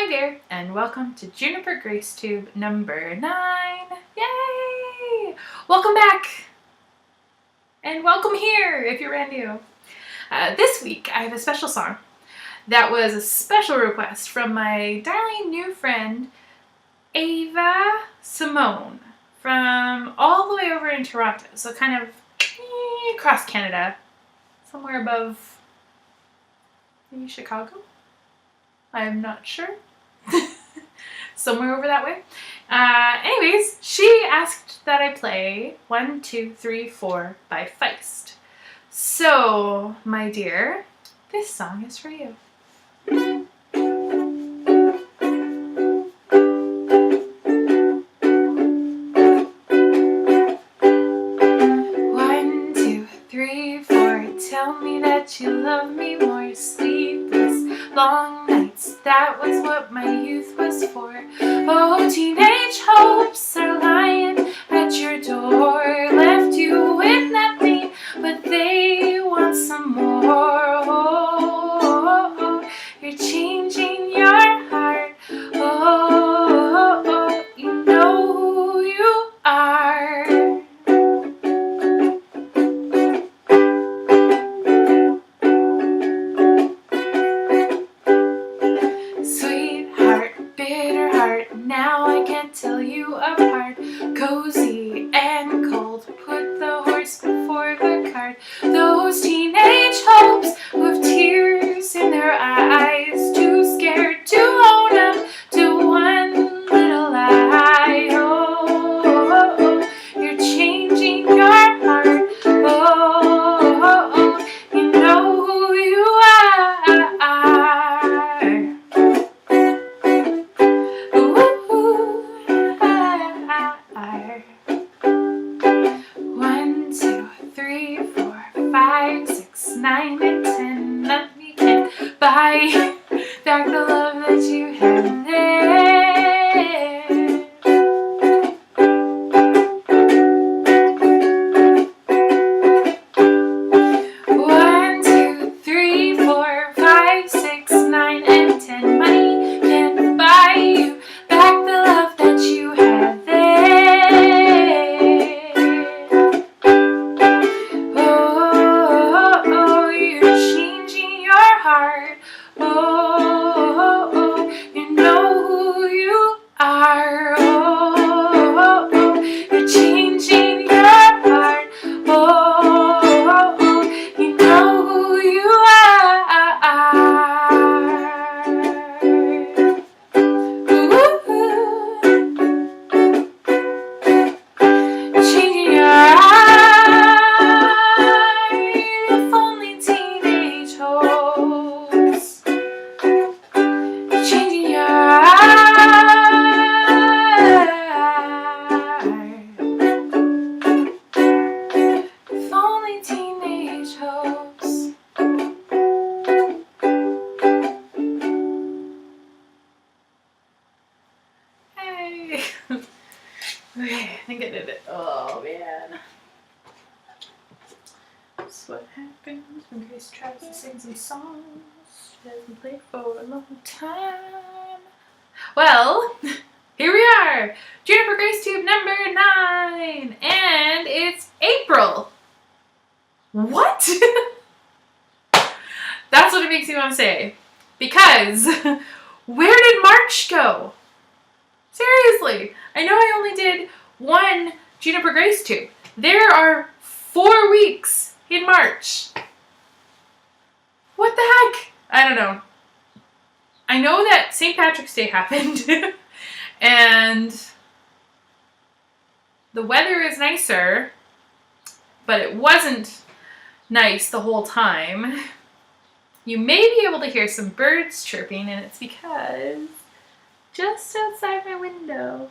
Hi there, and welcome to JuniperGraceTube number 9. Yay! Welcome back, and welcome here if you're brand new. This week I have a special song that was a special request from my darling new friend Ava Simone from all the way over in Toronto, so kind of across Canada, somewhere above maybe Chicago? I'm not sure. Somewhere over that way. Anyways, she asked that I play 1, 2, 3, 4 by Feist. So, my dear, this song is for you. 1, 2, 3, 4. Tell me that you love me more. Sleepless, long nights. That was what my youth was for. Oh, teenage hopes are lying at your door. Left you with nothing, but they want some more. Oh, you're changing your heart. Oh, you know who you are. Now I can't tell you apart. Cozy and cold, put the horse before the cart. Those teenage hopes with tears in their eyes, too scared to own up to one little lie. Oh, you're changing your heart. Oh, you know who you are. 1, 2, 3, 4, 5, 6, 9, and 10. Nothing can buy back the love that you had there. 1, 2, 3, 4, 5, 6, 9, and 10. Money can't buy you back the love that you had there. Oh, you're changing your heart. Oh, you know who you are. Oh, you're changing your heart. Oh, you know who you are. Changing your heart, if only teenage hopes. Changing your heart, if only teenage hopes. Hey. Okay, I think I did it. Oh man. That's what happens when Grace tries to sing some songs she hasn't played for a long time. Well, here we are! JuniperGraceTube number 9! And it's April! What? That's what it makes me want to say. Because, where did March go? Seriously, I know I only did 1 JuniperGraceTube. There are 4 weeks in March. What the heck? I don't know. I know that St. Patrick's Day happened and the weather is nicer, but it wasn't nice the whole time. You may be able to hear some birds chirping, and it's because just outside my window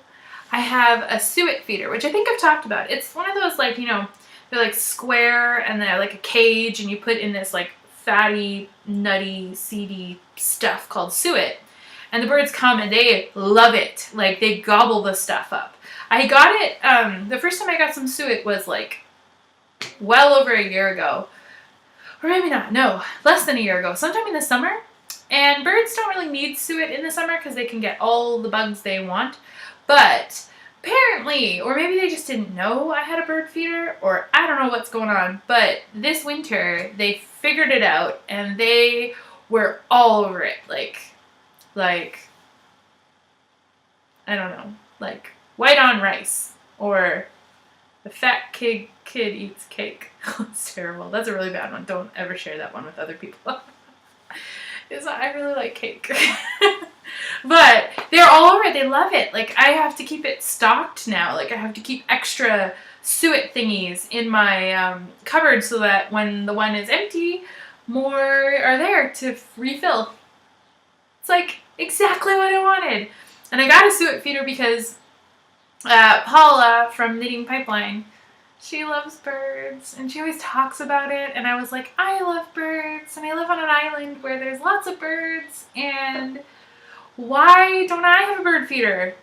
I have a suet feeder, which I think I've talked about. It's one of those, like, you know, they're like square and they're like a cage, and you put in this like fatty, nutty, seedy stuff called suet, and the birds come and they love it. Like, they gobble the stuff up. I got it, the first time I got some suet was like well over a year ago, or maybe not, no, less than a year ago, sometime in the summer. And birds don't really need suet in the summer because they can get all the bugs they want. But apparently, or maybe they just didn't know I had a bird feeder, or I don't know what's going on, but this winter they figured it out and they were all over it. Like I don't know, like white on rice, or the fat kid eats cake. It's terrible. That's a really bad one. Don't ever share that one with other people. I really like cake. But they're all over it. They love it. Like, I have to keep it stocked now. Like, I have to keep extra suet thingies in my cupboard so that when the one is empty, more are there to refill. It's like exactly what I wanted. And I got a suet feeder because Paula from Knitting Pipeline, she loves birds and she always talks about it, and I was like, I love birds and I live on an island where there's lots of birds, and why don't I have a bird feeder?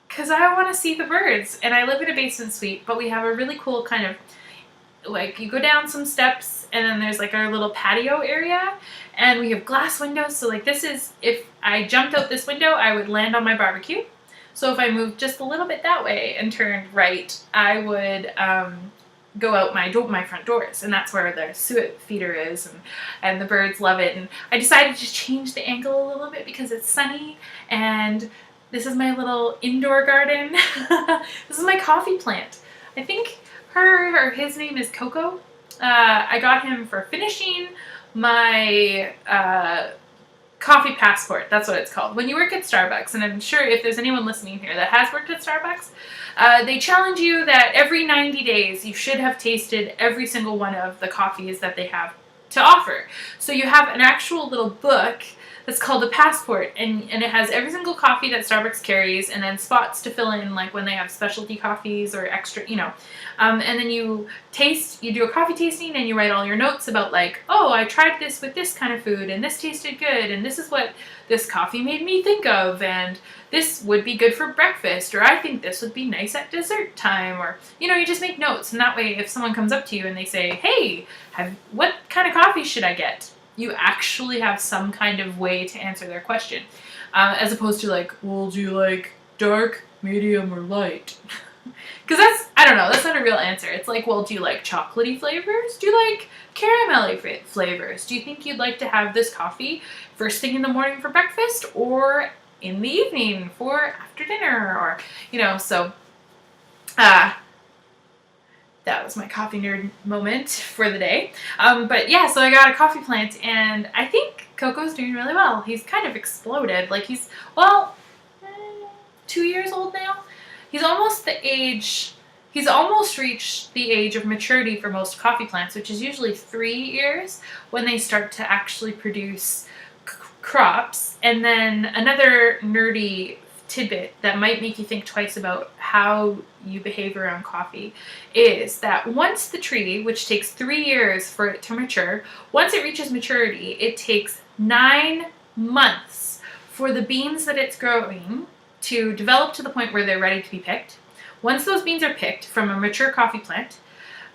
Because I want to see the birds, and I live in a basement suite, but we have a really cool kind of, like, you go down some steps and then there's like our little patio area, and we have glass windows, so like this is, if I jumped out this window I would land on my barbecue. So if I moved just a little bit that way and turned right, I would go out my front doors, and that's where the suet feeder is, and the birds love it. And I decided to change the angle a little bit because it's sunny, and this is my little indoor garden. This is my coffee plant. I think his name is Coco. I got him for finishing my coffee passport. That's what it's called. When you work at Starbucks, and I'm sure if there's anyone listening here that has worked at Starbucks, they challenge you that every 90 days you should have tasted every single one of the coffees that they have to offer. So you have an actual little book that's called a passport, and it has every single coffee that Starbucks carries, and then spots to fill in, like when they have specialty coffees or extra, and then you do a coffee tasting, and you write all your notes about, like, oh, I tried this with this kind of food, and this tasted good, and this is what this coffee made me think of, and this would be good for breakfast, or I think this would be nice at dessert time, or, you just make notes, and that way if someone comes up to you and they say, hey, what kind of coffee should I get? You actually have some kind of way to answer their question, as opposed to like, well, do you like dark, medium, or light? Because I don't know, that's not a real answer. It's like, well, do you like chocolatey flavors? Do you like caramelly flavors? Do you think you'd like to have this coffee first thing in the morning for breakfast, or in the evening for after dinner, or, so that was my coffee nerd moment for the day. But yeah, so I got a coffee plant, and I think Coco's doing really well. He's kind of exploded. Like, he's 2 years old now. He's almost reached the age of maturity for most coffee plants, which is usually 3 years when they start to actually produce crops. And then another nerdy tidbit that might make you think twice about how you behave around coffee is that once the tree, which takes 3 years for it to mature, once it reaches maturity, it takes 9 months for the beans that it's growing to develop to the point where they're ready to be picked. Once those beans are picked from a mature coffee plant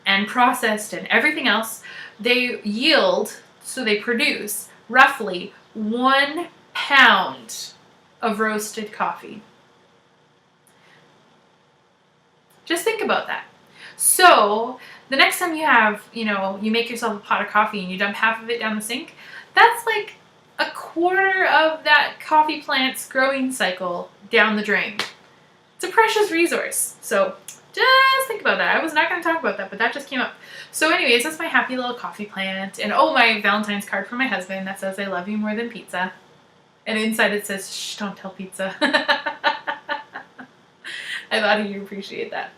and processed and everything else, they yield, so they produce roughly 1 pound of roasted coffee. Just think about that. So the next time you have, you make yourself a pot of coffee and you dump half of it down the sink, that's like a quarter of that coffee plant's growing cycle down the drain. It's a precious resource. So just think about that. I was not going to talk about that, but that just came up. So anyways, that's my happy little coffee plant. And my Valentine's card for my husband that says, I love you more than pizza. And inside it says, shh, don't tell pizza. I thought you'd appreciate that.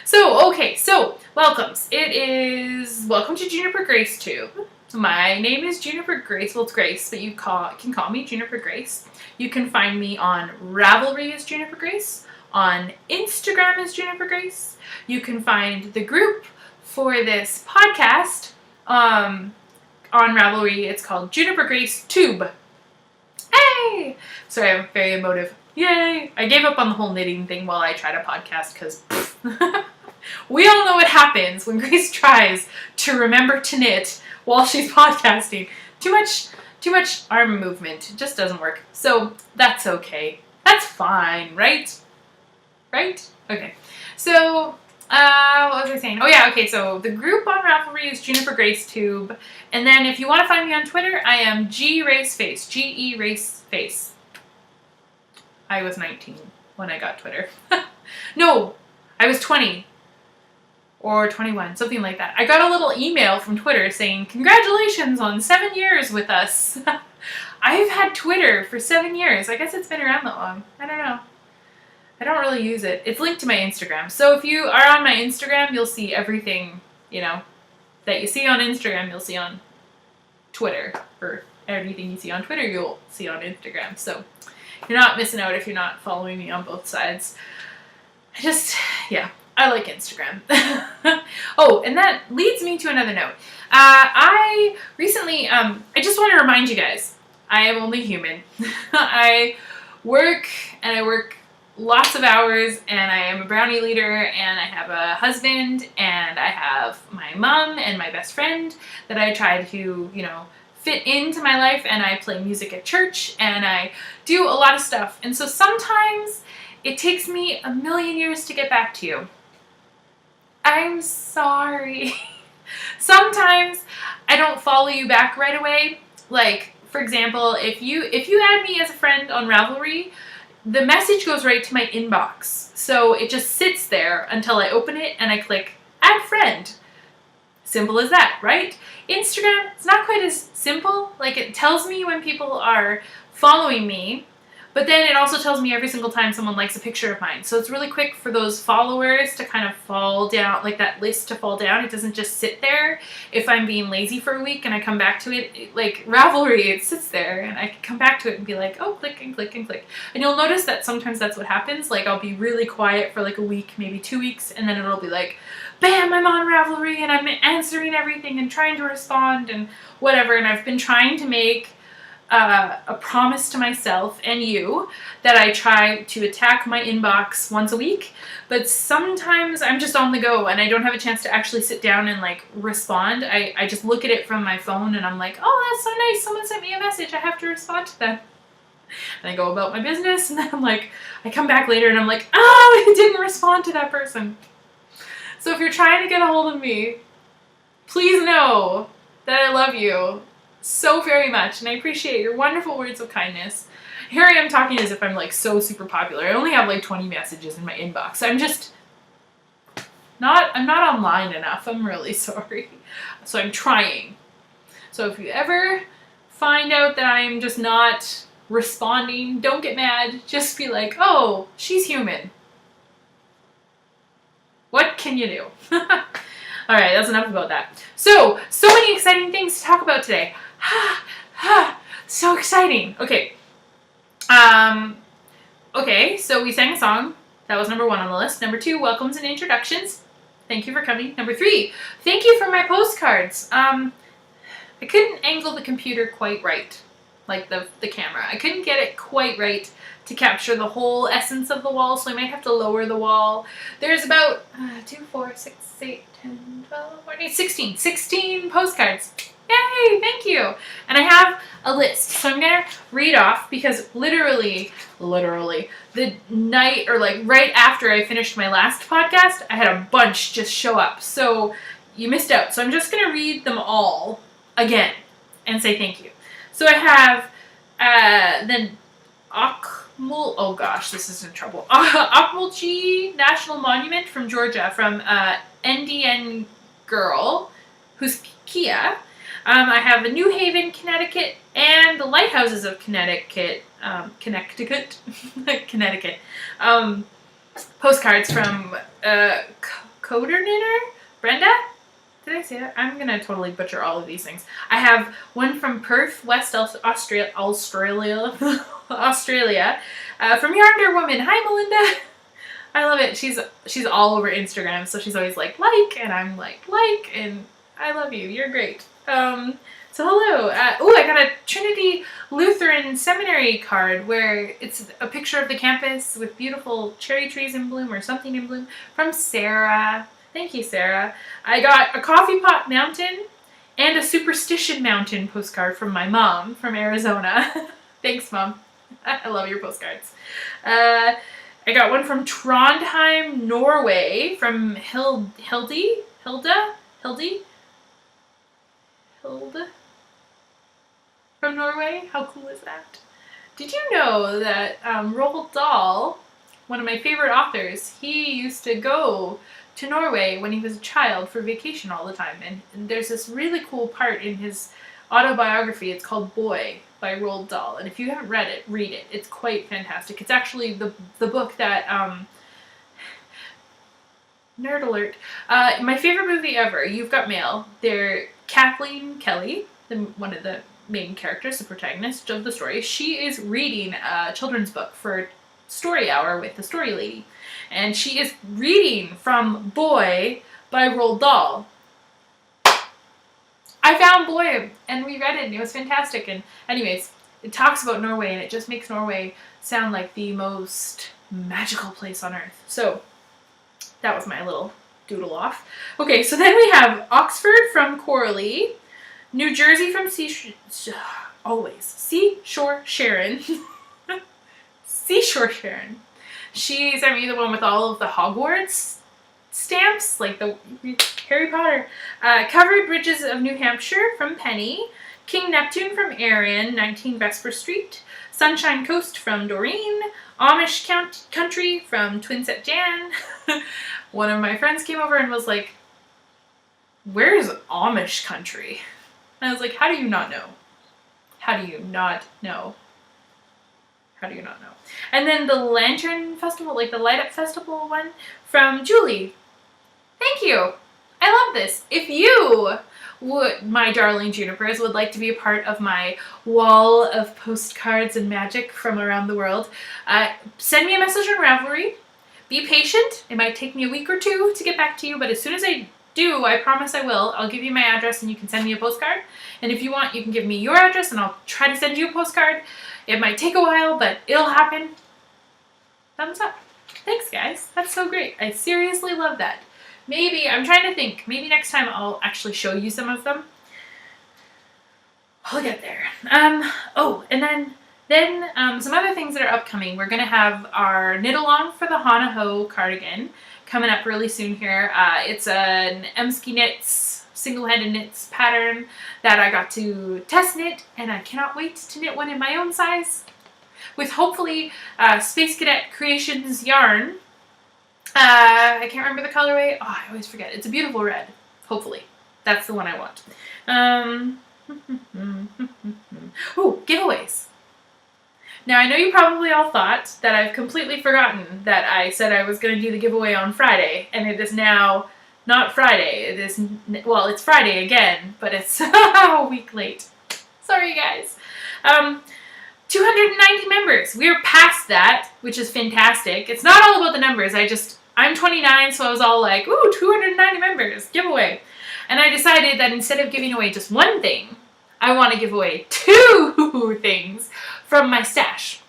So, okay, so welcomes. Welcome to JuniperGraceTube. My name is Juniper Grace. Well, it's Grace, but you can call me Juniper Grace. You can find me on Ravelry as Juniper Grace, on Instagram as Juniper Grace. You can find the group for this podcast on Ravelry. It's called JuniperGraceTube. Hey! Sorry, I'm very emotive. Yay! I gave up on the whole knitting thing while I tried a podcast because we all know what happens when Grace tries to remember to knit while she's podcasting. Too much too much arm movement. It just doesn't work. So that's okay. That's fine, right? Right? Okay. So, what was I saying? Oh yeah, okay, so the group on Ravelry is JuniperGraceTube. And then if you want to find me on Twitter, I am GRaceFace. GE-RaceFace. I was 19 when I got Twitter. No, I was 20. Or 21, something like that. I got a little email from Twitter saying, congratulations on 7 years with us. I've had Twitter for 7 years. I guess it's been around that long. I don't know. I don't really use it. It's linked to my Instagram. So if you are on my Instagram, you'll see everything, you know, that you see on Instagram, you'll see on Twitter. Or everything you see on Twitter, you'll see on Instagram. So you're not missing out if you're not following me on both sides. Yeah. I like Instagram. Oh, and that leads me to another note. I recently, I just want to remind you guys, I am only human. I work lots of hours, and I am a brownie leader, and I have a husband, and I have my mom and my best friend that I try to, you know, fit into my life, and I play music at church, and I do a lot of stuff. And so sometimes it takes me a million years to get back to you. I'm sorry. Sometimes I don't follow you back right away. Like, for example, if you add me as a friend on Ravelry, the message goes right to my inbox. So it just sits there until I open it and I click add friend. Simple as that, right? Instagram, it's not quite as simple. Like, it tells me when people are following me, but then it also tells me every single time someone likes a picture of mine. So it's really quick for those followers to kind of fall down, like that list to fall down. It doesn't just sit there. If I'm being lazy for a week and I come back to it, like Ravelry, it sits there and I can come back to it and be like, oh, click and click and click. And you'll notice that sometimes that's what happens. Like, I'll be really quiet for like a week, maybe 2 weeks, and then it'll be like, bam, I'm on Ravelry and I'm answering everything and trying to respond and whatever. And I've been trying to make a promise to myself and you that I try to attack my inbox once a week, but sometimes I'm just on the go and I don't have a chance to actually sit down and like respond. I just look at it from my phone and I'm like, oh, that's so nice, someone sent me a message, I have to respond to them. And I go about my business, and then I'm like, I come back later and I'm like, oh, I didn't respond to that person. So if you're trying to get a hold of me, please know that I love you so very much, and I appreciate your wonderful words of kindness. Here I am talking as if I'm like so super popular. I only have like 20 messages in my inbox. I'm not online enough. I'm really sorry. So I'm trying. So if you ever find out that I'm just not responding, don't get mad. Just be like, oh, she's human. What can you do? All right, that's enough about that. So many exciting things to talk about today. So exciting. Okay. Okay, so we sang a song. That was number 1 on the list. Number 2, welcomes and introductions. Thank you for coming. Number 3, thank you for my postcards. I couldn't angle the computer quite right, like the camera. I couldn't get it quite right to capture the whole essence of the wall, so I might have to lower the wall. There's about 2, 4, 6, 8, 10, 12, 14, 16 postcards. Yay, thank you. And I have a list, so I'm gonna read off because literally, the night or like right after I finished my last podcast, I had a bunch just show up. So you missed out. So I'm just gonna read them all again and say thank you. So I have the oh gosh, this is in trouble. Okmulgee National Monument from Georgia, from NDN Girl, who's Kia. I have the New Haven, Connecticut, and the Lighthouses of Connecticut, Connecticut, postcards from Coder Knitter, Brenda. Did I say that? I'm gonna totally butcher all of these things. I have one from Perth, West Australia, Australia, from Yonder Woman. Hi, Melinda. I love it. She's all over Instagram, so she's always like, and I'm like, and I love you. You're great. So hello. I got a Trinity Lutheran Seminary card where it's a picture of the campus with beautiful cherry trees in bloom or something in bloom from Sarah. Thank you, Sarah. I got a Coffee Pot Mountain and a Superstition Mountain postcard from my mom from Arizona. Thanks, Mom. I love your postcards. I got one from Trondheim, Norway, from Hilde from Norway. How cool is that? Did you know that Roald Dahl, one of my favorite authors, he used to go to Norway when he was a child for vacation all the time. And there's this really cool part in his autobiography. It's called Boy by Roald Dahl. And if you haven't read it, read it. It's quite fantastic. It's actually the book that, nerd alert, my favorite movie ever, You've Got Mail. They're Kathleen Kelly, one of the main characters, the protagonist of the story. She is reading a children's book for story hour with the story lady. And she is reading from Boy by Roald Dahl. I found Boy and we read it and it was fantastic. And anyways, it talks about Norway and it just makes Norway sound like the most magical place on earth. So that was my little doodle off. Okay, so then we have Oxford from Coralie, New Jersey from Seashore Sharon. Seashore Sharon. She sent me the one with all of the Hogwarts stamps, like the Harry Potter. Covered Bridges of New Hampshire from Penny. King Neptune from Erin, 19 Vesper Street. Sunshine Coast from Doreen. Amish Country from Twinset Jan. One of my friends came over and was like, "Where's Amish Country?" And I was like, how do you not know? How do you not know? How do you not know? And then the Lantern Festival, like the Light Up Festival one from Julie. Thank you. I love this. If you would, my darling Junipers, would like to be a part of my wall of postcards and magic from around the world, send me a message on Ravelry. Be patient. It might take me a week or two to get back to you, but as soon as I do, I promise I will. I'll give you my address and you can send me a postcard. And if you want, you can give me your address and I'll try to send you a postcard. It might take a while, but it'll happen. Thumbs up. Thanks, guys. That's so great. I seriously love that. Maybe, I'm trying to think, maybe next time I'll actually show you some of them. I'll get there. Oh, and then some other things that are upcoming. We're going to have our knit along for the Hana Ho cardigan coming up really soon here. It's an Emsky Knits, single-handed knits pattern that I got to test knit, and I cannot wait to knit one in my own size with hopefully Space Cadet Creations yarn. I can't remember the colorway. Oh, I always forget. It's a beautiful red. Hopefully. That's the one I want. Oh, giveaways. Now, I know you probably all thought that I've completely forgotten that I said I was going to do the giveaway on Friday, and it is now not Friday. It is, well, it's Friday again, but it's a week late. Sorry, guys. 290 members. We're past that, which is fantastic. It's not all about the numbers. I'm 29, so I was all like, ooh, 290 members, giveaway. And I decided that instead of giving away just one thing, I want to give away 2 things from my stash.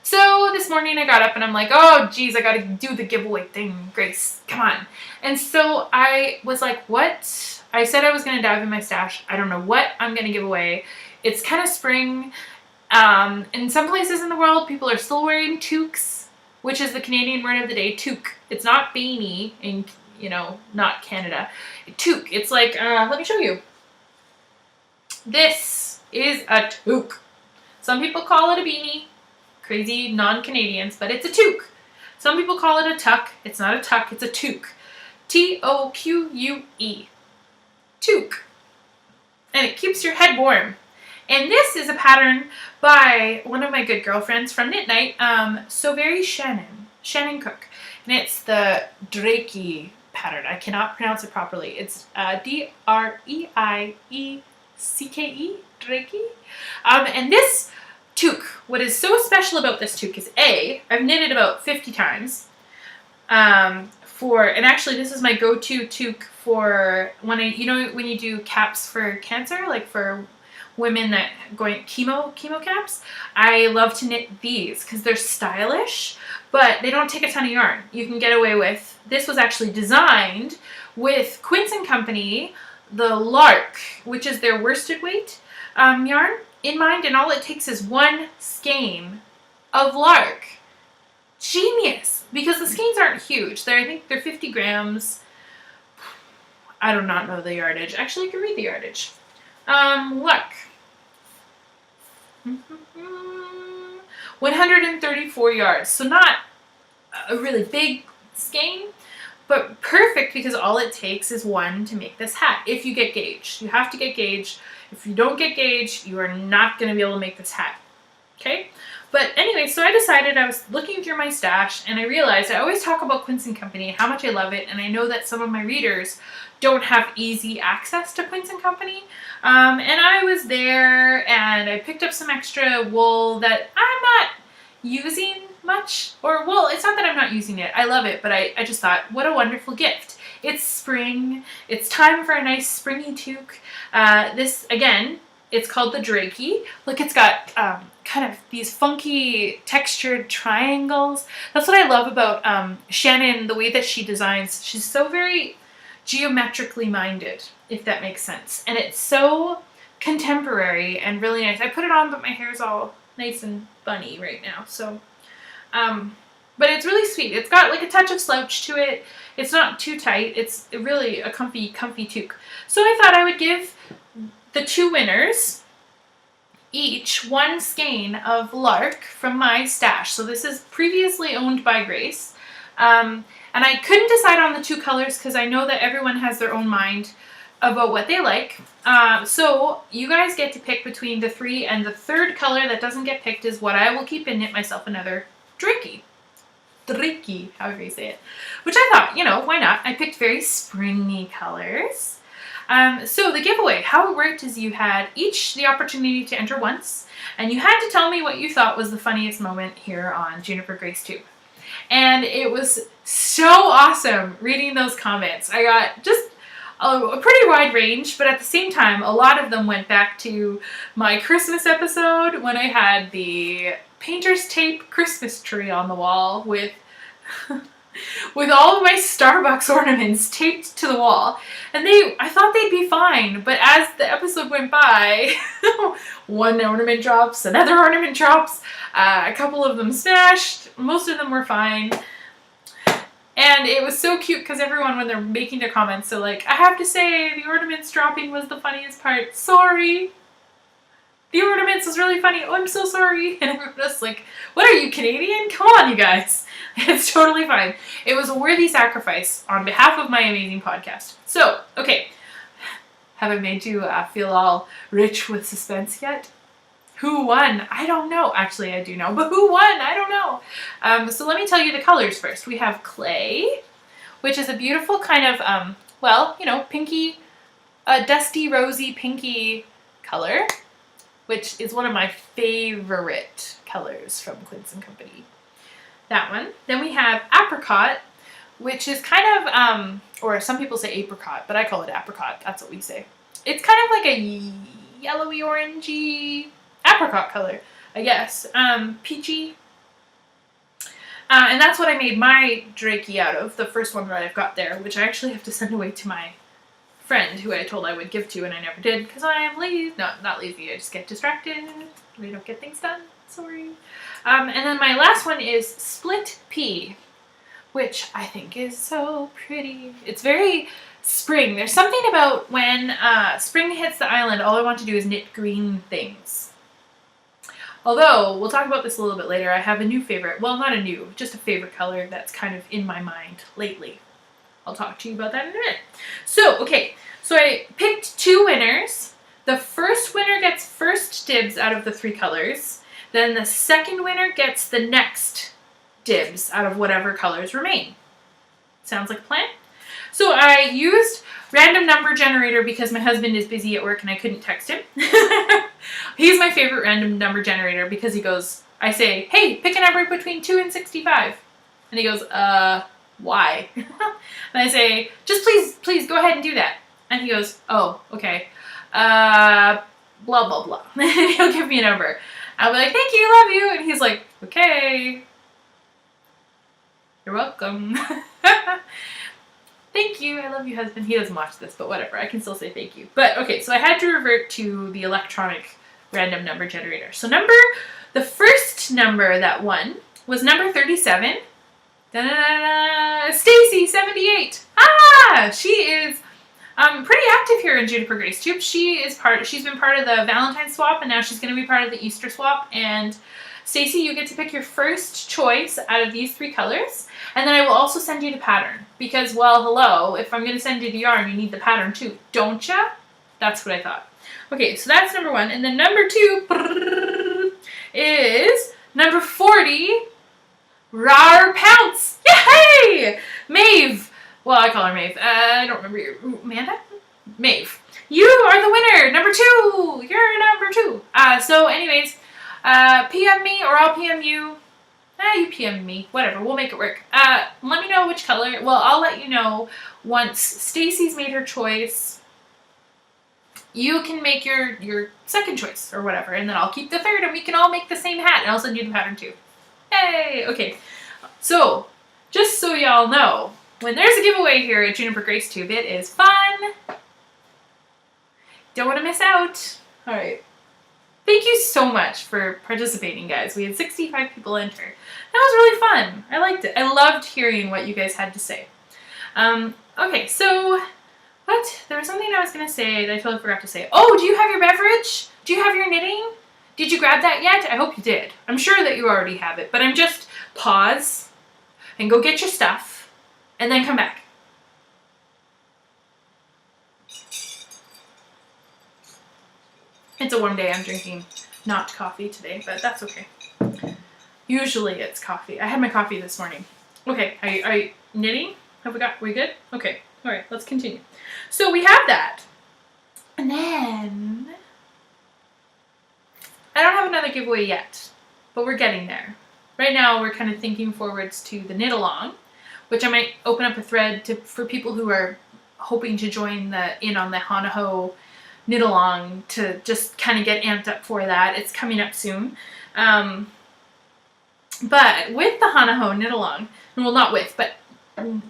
So this morning I got up and I'm like, oh geez, I gotta do the giveaway thing, Grace, come on. And so I was like, what? I said I was gonna dive in my stash. I don't know what I'm gonna give away. It's kind of spring. In some places in the world, people are still wearing toques, which is the Canadian word of the day, toque. It's not beanie in, not Canada. Toque, it's like, let me show you. This is a toque. Some people call it a beanie, crazy non-Canadians, but it's a toque. Some people call it a tuck. It's not a tuck, it's a toque. T-O-Q-U-E. Toque. And it keeps your head warm. And this is a pattern by one of my good girlfriends from Knit Night, So Very Shannon Cook. And it's the Drakey pattern. I cannot pronounce it properly. It's D-R-E-I-E-C-K-E, Drakey. And this toque, what is so special about this toque is I've knitted about 50 times. And actually this is my go-to toque for when when you do caps for cancer, like for women that going chemo caps. I love to knit these because they're stylish, but they don't take a ton of yarn. You can get away with, this was actually designed with Quince & Company the Lark, which is their worsted weight yarn, in mind, and all it takes is one skein of Lark. Genius! Because the skeins aren't huge. I think they're 50 grams. I do not know the yardage. Actually, I can read the yardage. Lark. 134 yards. So not a really big skein, but perfect because all it takes is one to make this hat. If you get gauge. You have to get gauge. If you don't get gauge, you are not going to be able to make this hat. Okay? But anyway, so I decided, I was looking through my stash and I realized I always talk about Quince & Company, how much I love it, and I know that some of my readers don't have easy access to Quince & Company. And I was there and I picked up some extra wool that I'm not using much. Or, well, it's not that I'm not using it. I love it, but I just thought, what a wonderful gift. It's spring. It's time for a nice springy toque. This, again, it's called the Drakey. Look, it's got kind of these funky textured triangles. That's what I love about Shannon, the way that she designs. She's so very geometrically minded, if that makes sense. And it's so contemporary and really nice. I put it on, but my hair's all nice and bunny right now. So, but it's really sweet. It's got like a touch of slouch to it. It's not too tight. It's really a comfy toque. So I thought I would give the two winners each one skein of Lark from my stash. So this is previously owned by Grace. And I couldn't decide on the two colors because I know that everyone has their own mind about what they like. So you guys get to pick between the three, and the third color that doesn't get picked is what I will keep and knit myself another Drakey. Drakey, however you say it. Which I thought, you know, why not? I picked very springy colors. So the giveaway, how it worked is you had each the opportunity to enter once, and you had to tell me what you thought was the funniest moment here on JuniperGraceTube. And it was so awesome reading those comments. I got just a pretty wide range, but at the same time, a lot of them went back to my Christmas episode when I had the painter's tape Christmas tree on the wall with with all of my Starbucks ornaments taped to the wall. And I thought they'd be fine, but as the episode went by, one ornament drops, another ornament drops, a couple of them smashed, most of them were fine. And it was so cute because everyone, when they're making their comments, they're like, I have to say, the ornaments dropping was the funniest part. Sorry. The ornaments was really funny. Oh, I'm so sorry. And everyone was like, what are you, Canadian? Come on, you guys. It's totally fine. It was a worthy sacrifice on behalf of my amazing podcast. So, okay. Have I made you feel all rich with suspense yet? Who won? I don't know. Actually, I do know. But who won? I don't know. So let me tell you the colors first. We have Clay, which is a beautiful kind of, well, you know, pinky, dusty, rosy, pinky color, which is one of my favorite colors from Quince & Company. That one. Then we have Apricot, which is kind of, or some people say apricot, but I call it apricot. That's what we say. It's kind of like a yellowy, orangey apricot color, I guess. Peachy. And that's what I made my Drakey out of, the first one that I've got there, which I actually have to send away to my friend who I told I would give to, and I never did because I am lazy. No, not lazy. I just get distracted. We don't get things done. Sorry. And then my last one is Split Pea, which I think is so pretty. It's very spring. There's something about when spring hits the island, all I want to do is knit green things. Although, we'll talk about this a little bit later, I have a new favorite. Well, not a new, just a favorite color that's kind of in my mind lately. I'll talk to you about that in a minute. So, okay, so I picked two winners. The first winner gets first dibs out of the three colors. Then the second winner gets the next dibs out of whatever colors remain. Sounds like a plan? So I used random number generator because my husband is busy at work and I couldn't text him. He's my favorite random number generator because he goes, I say, hey, pick a number between 2 and 65. And he goes, why? And I say, just please go ahead and do that. And he goes, oh, okay. Blah, blah, blah. And he'll give me a number. I'll be like, thank you, love you. And he's like, okay. You're welcome. Thank you. I love you, husband. He doesn't watch this, but whatever. I can still say thank you. But okay, so I had to revert to the electronic random number generator. So the first number that won was number 37. Stacy, 78. Ah, she is pretty active here in JuniperGraceTube. She's been part of the Valentine swap, and now she's going to be part of the Easter swap. And Stacy, you get to pick your first choice out of these 3 colors, and then I will also send you the pattern because, well, hello, if I'm going to send you the yarn, you need the pattern too, don't ya? That's what I thought. Okay, so that's number 1, and then number 2 is number 40. Rar Pounce! Yay! Maeve! Well, I call her Maeve. I don't remember Amanda? Maeve. You are the winner! Number 2! You're number 2. So anyways, PM me or I'll PM you. You PM me. Whatever, we'll make it work. Let me know which color. Well, I'll let you know once Stacy's made her choice. You can make your second choice or whatever, and then I'll keep the third and we can all make the same hat, and I'll send you the pattern too. Yay! Okay, so just so y'all know, when there's a giveaway here at JuniperGraceTube, it is fun. Don't want to miss out. All right. Thank you so much for participating, guys. We had 65 people enter. That was really fun. I liked it. I loved hearing what you guys had to say. Okay, so there was something I was going to say that I totally forgot to say. Oh, do you have your beverage? Do you have your knitting? Did you grab that yet? I hope you did. I'm sure that you already have it, but I'm just pause and go get your stuff and then come back. It's a warm day. I'm drinking not coffee today, but that's okay. Usually it's coffee. I had my coffee this morning. Okay, are you knitting? We good? Okay, all right, let's continue. So we have that. And then I don't have another giveaway yet, but we're getting there. Right now, we're kind of thinking forwards to the knit along, which I might open up a thread for people who are hoping to join in on the Hanaho knit along to just kind of get amped up for that. It's coming up soon. But with the Hanaho knit along, well, not with, but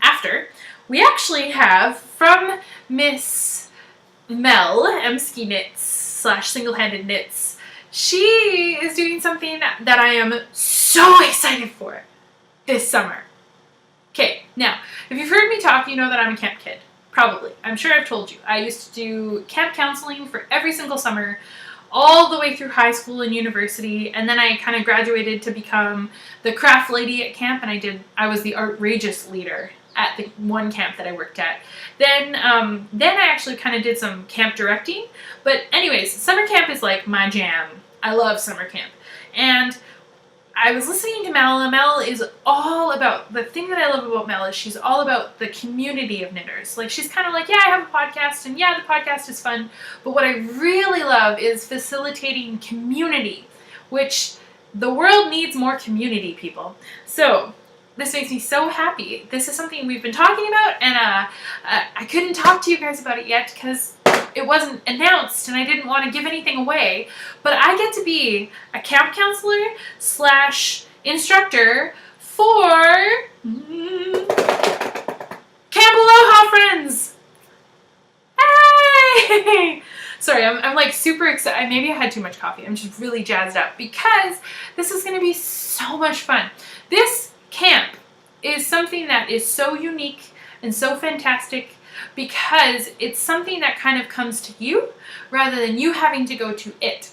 after, we actually have from Miss Mel, Emski Knits / Single-Handed Knits. She is doing something that I am so excited for this summer. Okay, now, if you've heard me talk, you know that I'm a camp kid. Probably. I'm sure I've told you. I used to do camp counseling for every single summer, all the way through high school and university, and then I kind of graduated to become the craft lady at camp, and I was the outrageous leader at the one camp that I worked at. Then I actually kind of did some camp directing. But anyways, summer camp is like my jam. I love summer camp. And I was listening to Mel, and Mel is all about, the thing that I love about Mel is she's all about the community of knitters. Like, she's kind of like, yeah, I have a podcast, and yeah, the podcast is fun, but what I really love is facilitating community, which the world needs more community, people. So this makes me so happy. This is something we've been talking about, and I couldn't talk to you guys about it yet because it wasn't announced and I didn't want to give anything away, but I get to be a camp counselor / instructor for Camp Aloha Friends. Hey! Sorry, I'm like super excited. Maybe I had too much coffee. I'm just really jazzed up because this is going to be so much fun. This camp is something that is so unique and so fantastic because it's something that kind of comes to you rather than you having to go to it.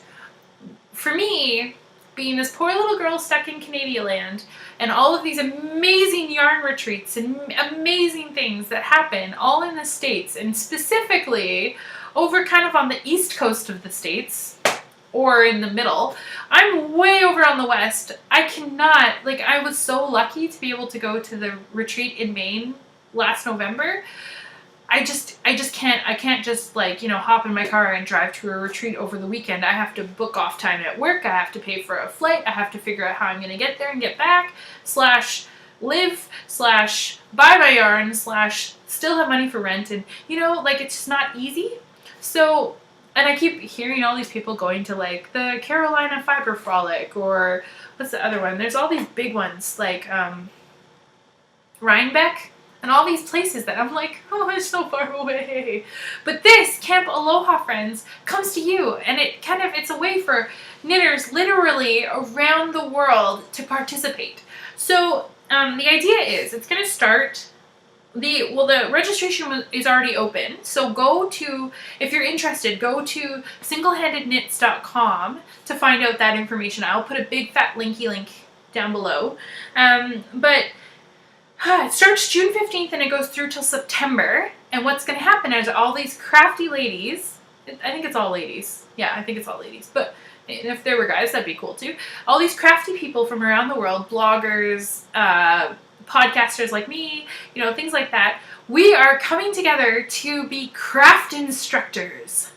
For me, being this poor little girl stuck in Canadian land and all of these amazing yarn retreats and amazing things that happen all in the States, and specifically over kind of on the east coast of the States or in the middle. I'm way over on the west. I cannot, like, I was so lucky to be able to go to the retreat in Maine last November. I can't just, like, you know, hop in my car and drive to a retreat over the weekend. I have to book off time at work. I have to pay for a flight. I have to figure out how I'm going to get there and get back, / live, / buy my yarn, / still have money for rent. And, you know, like, it's just not easy. So, and I keep hearing all these people going to, like, the Carolina Fiber Frolic, or what's the other one? There's all these big ones, like Rhinebeck. and all these places that I'm like, oh, it's so far away. But this Camp Aloha Friends comes to you, and it's a way for knitters literally around the world to participate. So the idea is it's going to start. The registration is already open, so if you're interested, go to singlehandedknits.com to find out that information. I'll put a big fat linky link down below. But it starts June 15th and it goes through till September. And what's going to happen is all these crafty ladies, I think it's all ladies. Yeah, I think it's all ladies. But if there were guys, that'd be cool too. All these crafty people from around the world, bloggers, podcasters like me, things like that. We are coming together to be craft instructors.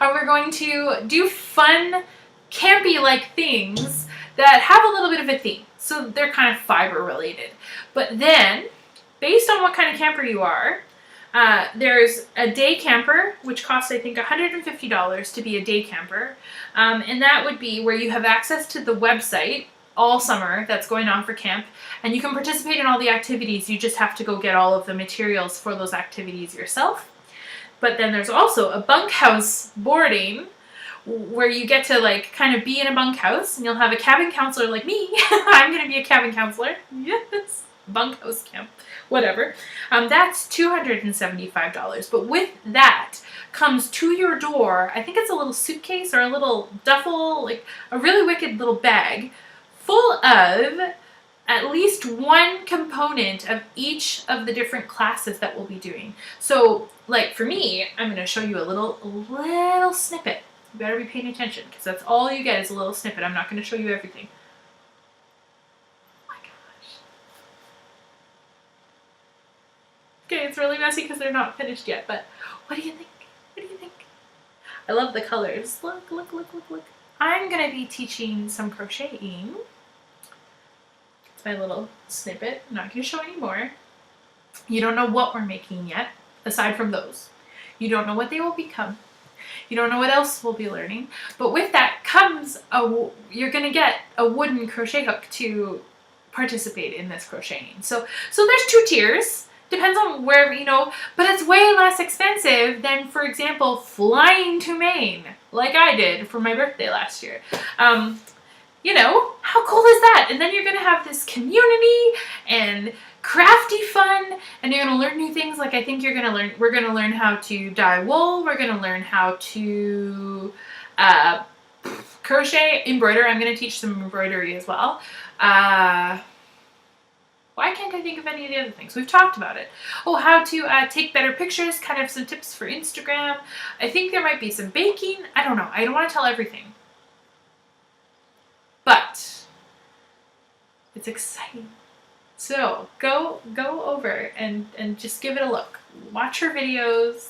And we're going to do fun, campy-like things that have a little bit of a theme. So they're kind of fiber related. But then, based on what kind of camper you are, there's a day camper, which costs, I think, $150 to be a day camper. And that would be where you have access to the website all summer that's going on for camp, and you can participate in all the activities. You just have to go get all of the materials for those activities yourself. But then there's also a bunkhouse boarding where you get to kind of be in a bunkhouse, and you'll have a cabin counselor like me. I'm going to be a cabin counselor. Yes, bunkhouse camp, whatever. That's $275. But with that comes to your door, I think it's a little suitcase or a little duffel, like a really wicked little bag full of at least one component of each of the different classes that we'll be doing. So, for me, I'm going to show you a little snippet. You better be paying attention, because that's all you get is a little snippet. I'm not going to show you everything. Oh my gosh. Okay, it's really messy because they're not finished yet, but what do you think? What do you think? I love the colors. Look, look, look, look, look. I'm going to be teaching some crocheting. It's my little snippet. I'm not going to show any more. You don't know what we're making yet, aside from those. You don't know what they will become. You don't know what else we'll be learning. But with that comes, you're going to get a wooden crochet hook to participate in this crocheting. So there's 2 tiers. Depends on where, but it's way less expensive than, for example, flying to Maine, like I did for my birthday last year. How cool is that? And then you're going to have this community and crafty fun, and you're going to learn new things. Like, I think we're going to learn how to dye wool. We're going to learn how to crochet, embroider. I'm going to teach some embroidery as well. Why can't I think of any of the other things? We've talked about it. Oh, how to take better pictures, kind of some tips for Instagram. I think there might be some baking. I don't know. I don't want to tell everything. But it's exciting. So go over and just give it a look. Watch her videos.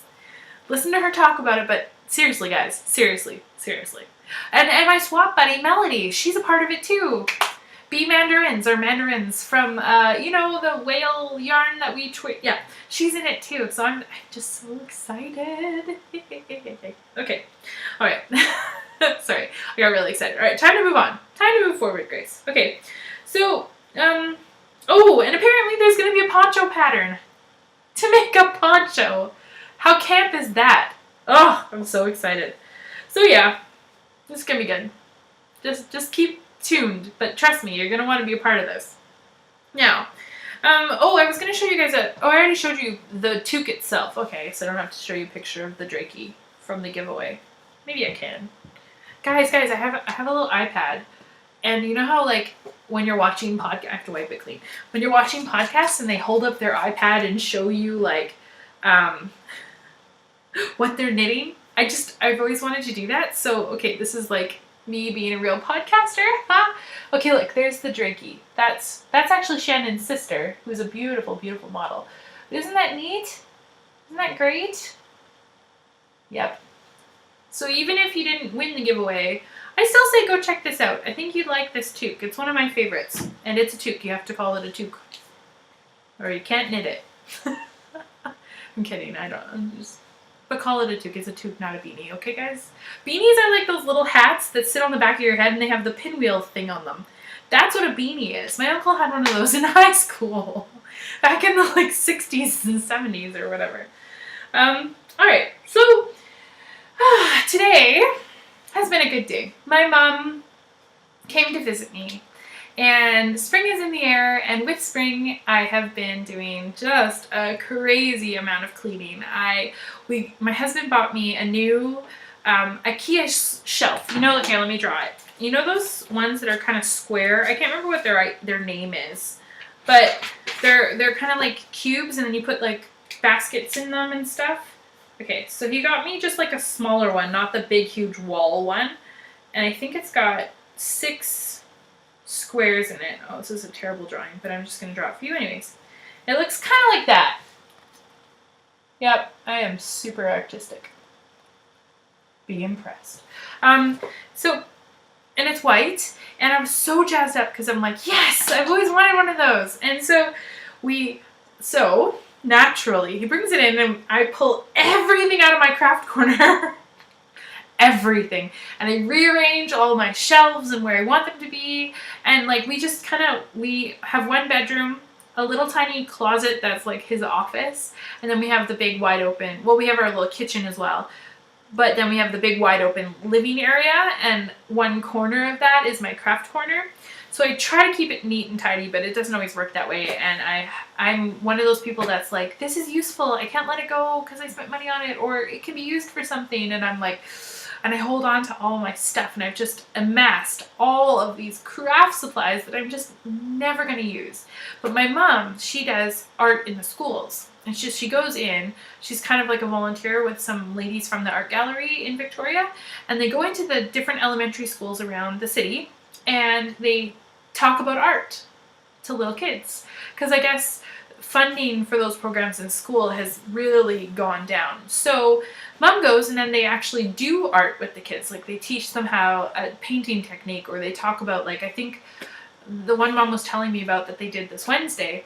Listen to her talk about it. But seriously, guys. Seriously. And my swap buddy, Melody, she's a part of it too. Bee mandarins or mandarins from, the whale yarn that we yeah, she's in it too. So I'm just so excited. Okay. All right. Sorry. I got really excited. All right. Time to move on. Time to move forward, Grace. Okay. So, oh, and apparently there's going to be a poncho pattern to make a poncho. How camp is that? Oh, I'm so excited. So yeah, this is going to be good. Just keep tuned, but trust me, you're going to want to be a part of this. Now, I was going to show you guys I already showed you the toque itself. Okay, so I don't have to show you a picture of the Drakey from the giveaway. Maybe I can. Guys, I have a little iPad, and you know how, when you're watching I have to wipe it clean. When you're watching podcasts and they hold up their iPad and show you, what they're knitting? I've always wanted to do that, so, okay, this is, me being a real podcaster. Okay, look, there's the Drakey. That's actually Shannon's sister, who's a beautiful, beautiful model. Isn't that neat? Isn't that great? Yep. So even if you didn't win the giveaway, I still say go check this out. I think you'd like this toque. It's one of my favorites. And it's a toque. You have to call it a toque. Or you can't knit it. I'm kidding. But call it a toque. It's a toque, not a beanie. Okay, guys? Beanies are like those little hats that sit on the back of your head and they have the pinwheel thing on them. That's what a beanie is. My uncle had one of those in high school back in the like 60s and 70s or whatever. All right, so today has been a good day. My mom came to visit me, and spring is in the air, and with spring I have been doing just a crazy amount of cleaning. My husband bought me a new IKEA shelf. You know, here, let me draw it. You know those ones that are kind of square? I can't remember what their name is, but they're kind of like cubes, and then you put like baskets in them and stuff. Okay, so he got me just like a smaller one, not the big huge wall one, and I think it's got 6 squares in it. Oh, this is a terrible drawing, but I'm just going to draw it for you anyways. It looks kind of like that. Yep, I am super artistic. Be impressed. And it's white, and I'm so jazzed up because I'm like, yes, I've always wanted one of those. And so naturally, he brings it in, and I pull everything out of my craft corner. Everything. And I rearrange all my shelves and where I want them to be. And like, we have one bedroom, a little tiny closet that's like his office. And then we have the big wide open, well, we have our little kitchen as well. But then we have the big wide open living area, and one corner of that is my craft corner. So I try to keep it neat and tidy, but it doesn't always work that way. And I'm one of those people that's like, this is useful. I can't let it go because I spent money on it, or it can be used for something. And I'm like, and I hold on to all my stuff, and I've just amassed all of these craft supplies that I'm just never going to use. But my mom, she does art in the schools. And she goes in, she's kind of like a volunteer with some ladies from the art gallery in Victoria, and they go into the different elementary schools around the city, and they talk about art to little kids. Because I guess funding for those programs in school has really gone down. So mom goes, and then they actually do art with the kids. Like, they teach them how a painting technique, or they talk about, like, I think the one mom was telling me about that they did this Wednesday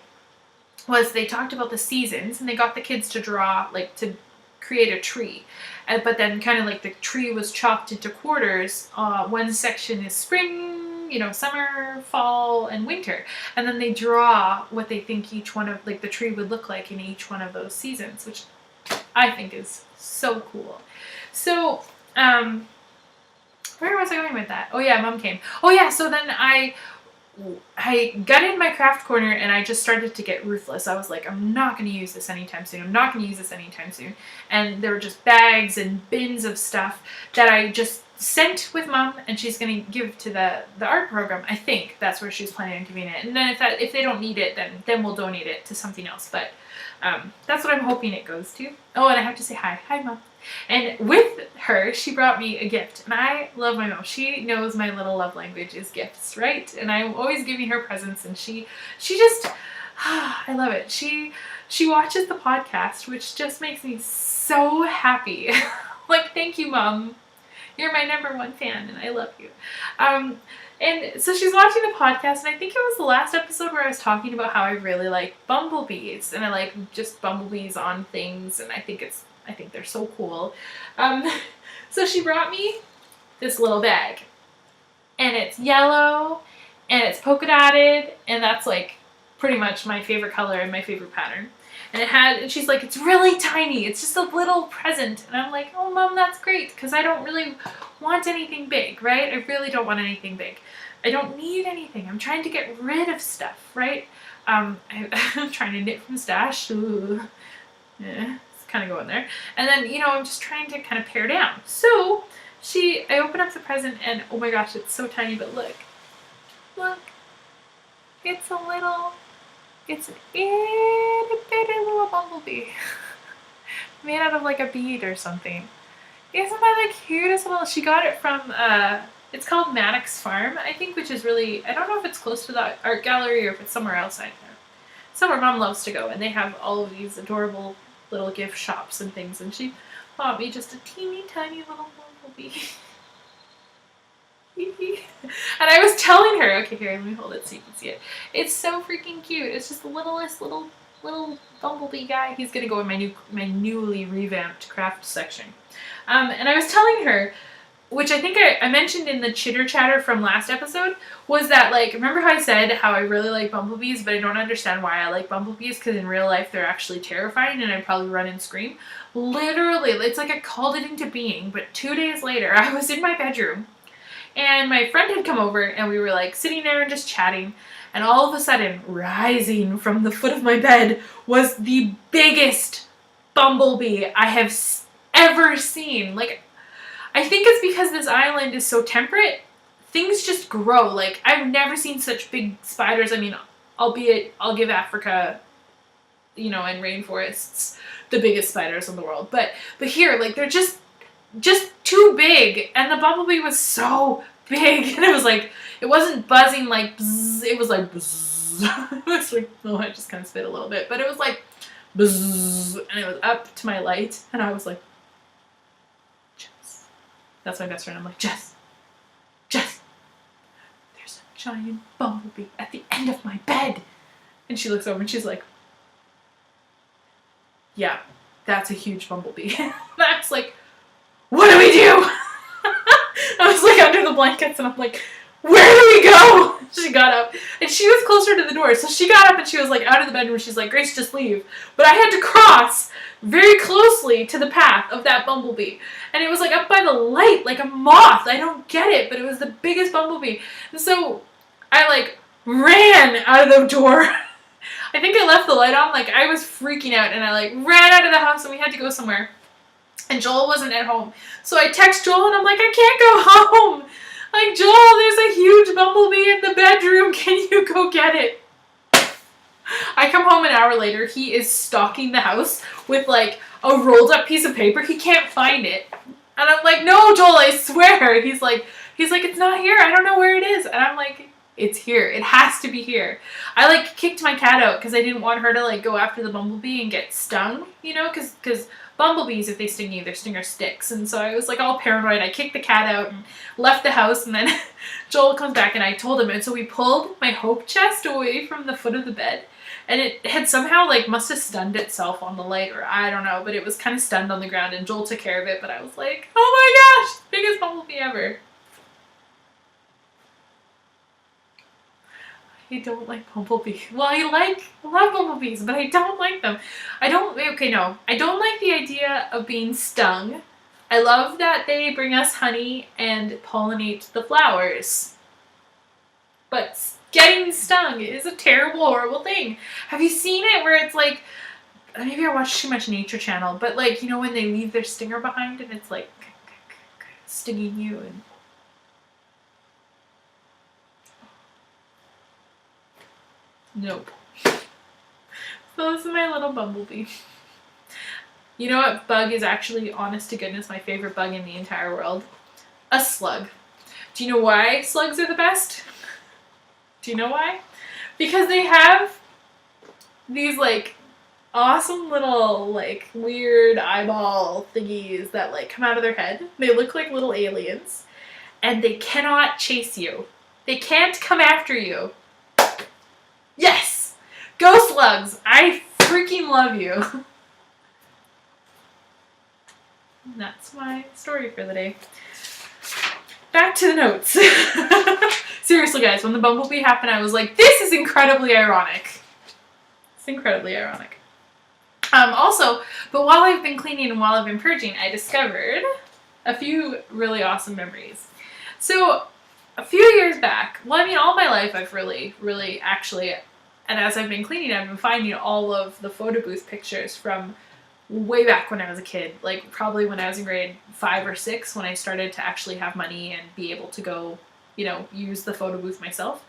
was they talked about the seasons, and they got the kids to draw, like, to create a tree. But then kind of like the tree was chopped into quarters. One section is spring, summer, fall, and winter. And then they draw what they think each one of, like, the tree would look like in each one of those seasons, which I think is so cool. So, where was I going with that? Oh yeah, mom came. Oh yeah, so then I got in my craft corner, and I just started to get ruthless. I was like, I'm not going to use this anytime soon. I'm not going to use this anytime soon. And there were just bags and bins of stuff that I just sent with mom, and she's going to give to the art program. I think that's where she's planning on giving it. And then if they don't need it, then we'll donate it to something else. But that's what I'm hoping it goes to. Oh, and I have to say hi. Hi, mom. And with her, she brought me a gift. And I love my mom. She knows my little love language is gifts, right? And I'm always giving her presents, and she just, I love it. She watches the podcast, which just makes me so happy. Like, thank you, mom. You're my #1 fan, and I love you. And so she's watching the podcast, and I think it was the last episode where I was talking about how I really like bumblebees, and I like just bumblebees on things, and I think they're so cool. So she brought me this little bag, and it's yellow, and it's polka dotted, and that's like pretty much my favorite color and my favorite pattern. And she's like, it's really tiny. It's just a little present. And I'm like, oh, mom, that's great. Because I don't really want anything big, right? I really don't want anything big. I don't need anything. I'm trying to get rid of stuff, right? I'm trying to knit from stash. Ooh. Yeah, it's kind of going there. And then, I'm just trying to kind of pare down. So I open up the present, and oh my gosh, it's so tiny. But look. It's an itty bitty little bumblebee made out of like a bead or something. Isn't that the cutest little? She got it from it's called Maddox Farm, I think, which is really, I don't know if it's close to the art gallery or if it's somewhere else. Somewhere mom loves to go, and they have all of these adorable little gift shops and things. And she bought me just a teeny tiny little bumblebee. And I was telling her, okay, here, let me hold it so you can see it. It's so freaking cute. It's just the littlest little bumblebee guy. He's gonna go in my newly revamped craft section. And I was telling her, which I think I mentioned in the chitter chatter from last episode, was that, like, remember how I said how I really like bumblebees, but I don't understand why I like bumblebees, because in real life they're actually terrifying and I'd probably run and scream. Literally, it's like I called it into being, but 2 days later I was in my bedroom and my friend had come over and we were like sitting there and just chatting, and all of a sudden, rising from the foot of my bed was the biggest bumblebee I have ever seen. Like, I think it's because this island is so temperate, things just grow. Like, I've never seen such big spiders. I mean, albeit I'll give Africa, you know, and rainforests the biggest spiders in the world. But here, like, they're just too big. And the bumblebee was so big. And it was like, it wasn't buzzing like bzzz, it was like bzzz. It was like, oh, I just kind of spit a little bit. But it was like bzzz. And it was up to my light. And I was like, that's my best friend. I'm like, Jess, there's a giant bumblebee at the end of my bed. And she looks over and she's like, yeah, that's a huge bumblebee. And I was like, what do we do? I was like under the blankets and I'm like, where do we go? She got up and she was closer to the door. So she got up and she was like out of the bedroom. She's like, Grace, just leave. But I had to cross very closely to the path of that bumblebee. And it was like up by the light, like a moth. I don't get it, but it was the biggest bumblebee. And so I like ran out of the door. I think I left the light on. Like, I was freaking out and I like ran out of the house and we had to go somewhere. And Joel wasn't at home. So I text Joel and I'm like, I can't go home. Like, Joel, there's a huge bumblebee in the bedroom. Can you go get it? I come home an hour later. He is stalking the house with like a rolled up piece of paper. He can't find it. And I'm like, no, Joel, I swear. He's like, it's not here. I don't know where it is. And I'm like, it's here. It has to be here. I like kicked my cat out because I didn't want her to like go after the bumblebee and get stung, you know, because bumblebees, if they sting you, their stinger sticks. And so I was like all paranoid. I kicked the cat out and left the house, and then Joel comes back and I told him. And so we pulled my hope chest away from the foot of the bed, and it had somehow like must have stunned itself on the light, or I don't know, but it was kind of stunned on the ground, and Joel took care of it. But I was like, oh my gosh, biggest bumblebee ever. I don't like bumblebees. Well, I love bumblebees, but I don't like them. I don't like the idea of being stung. I love that they bring us honey and pollinate the flowers. But getting stung is a terrible, horrible thing. Have you seen it where it's like, maybe I watch too much Nature Channel, but like, you know, when they leave their stinger behind and it's like stinging you and... Nope. So this is my little bumblebee. You know what bug is actually, honest to goodness, my favorite bug in the entire world? A slug. Do you know why slugs are the best? Do you know why? Because they have these like awesome little like weird eyeball thingies that like come out of their head. They look like little aliens and they cannot chase you. They can't come after you. Yes! Go slugs! I freaking love you. And that's my story for the day. Back to the notes. Seriously, guys, when the bumblebee happened, I was like, this is incredibly ironic. It's incredibly ironic. Also, but while I've been cleaning and while I've been purging, I discovered a few really awesome memories. So, a few years back, well, I mean, all my life I've really actually, and as I've been cleaning, I've been finding all of the photo booth pictures from way back when I was a kid, like probably when I was in grade 5 or 6, when I started to actually have money and be able to go, you know, use the photo booth myself.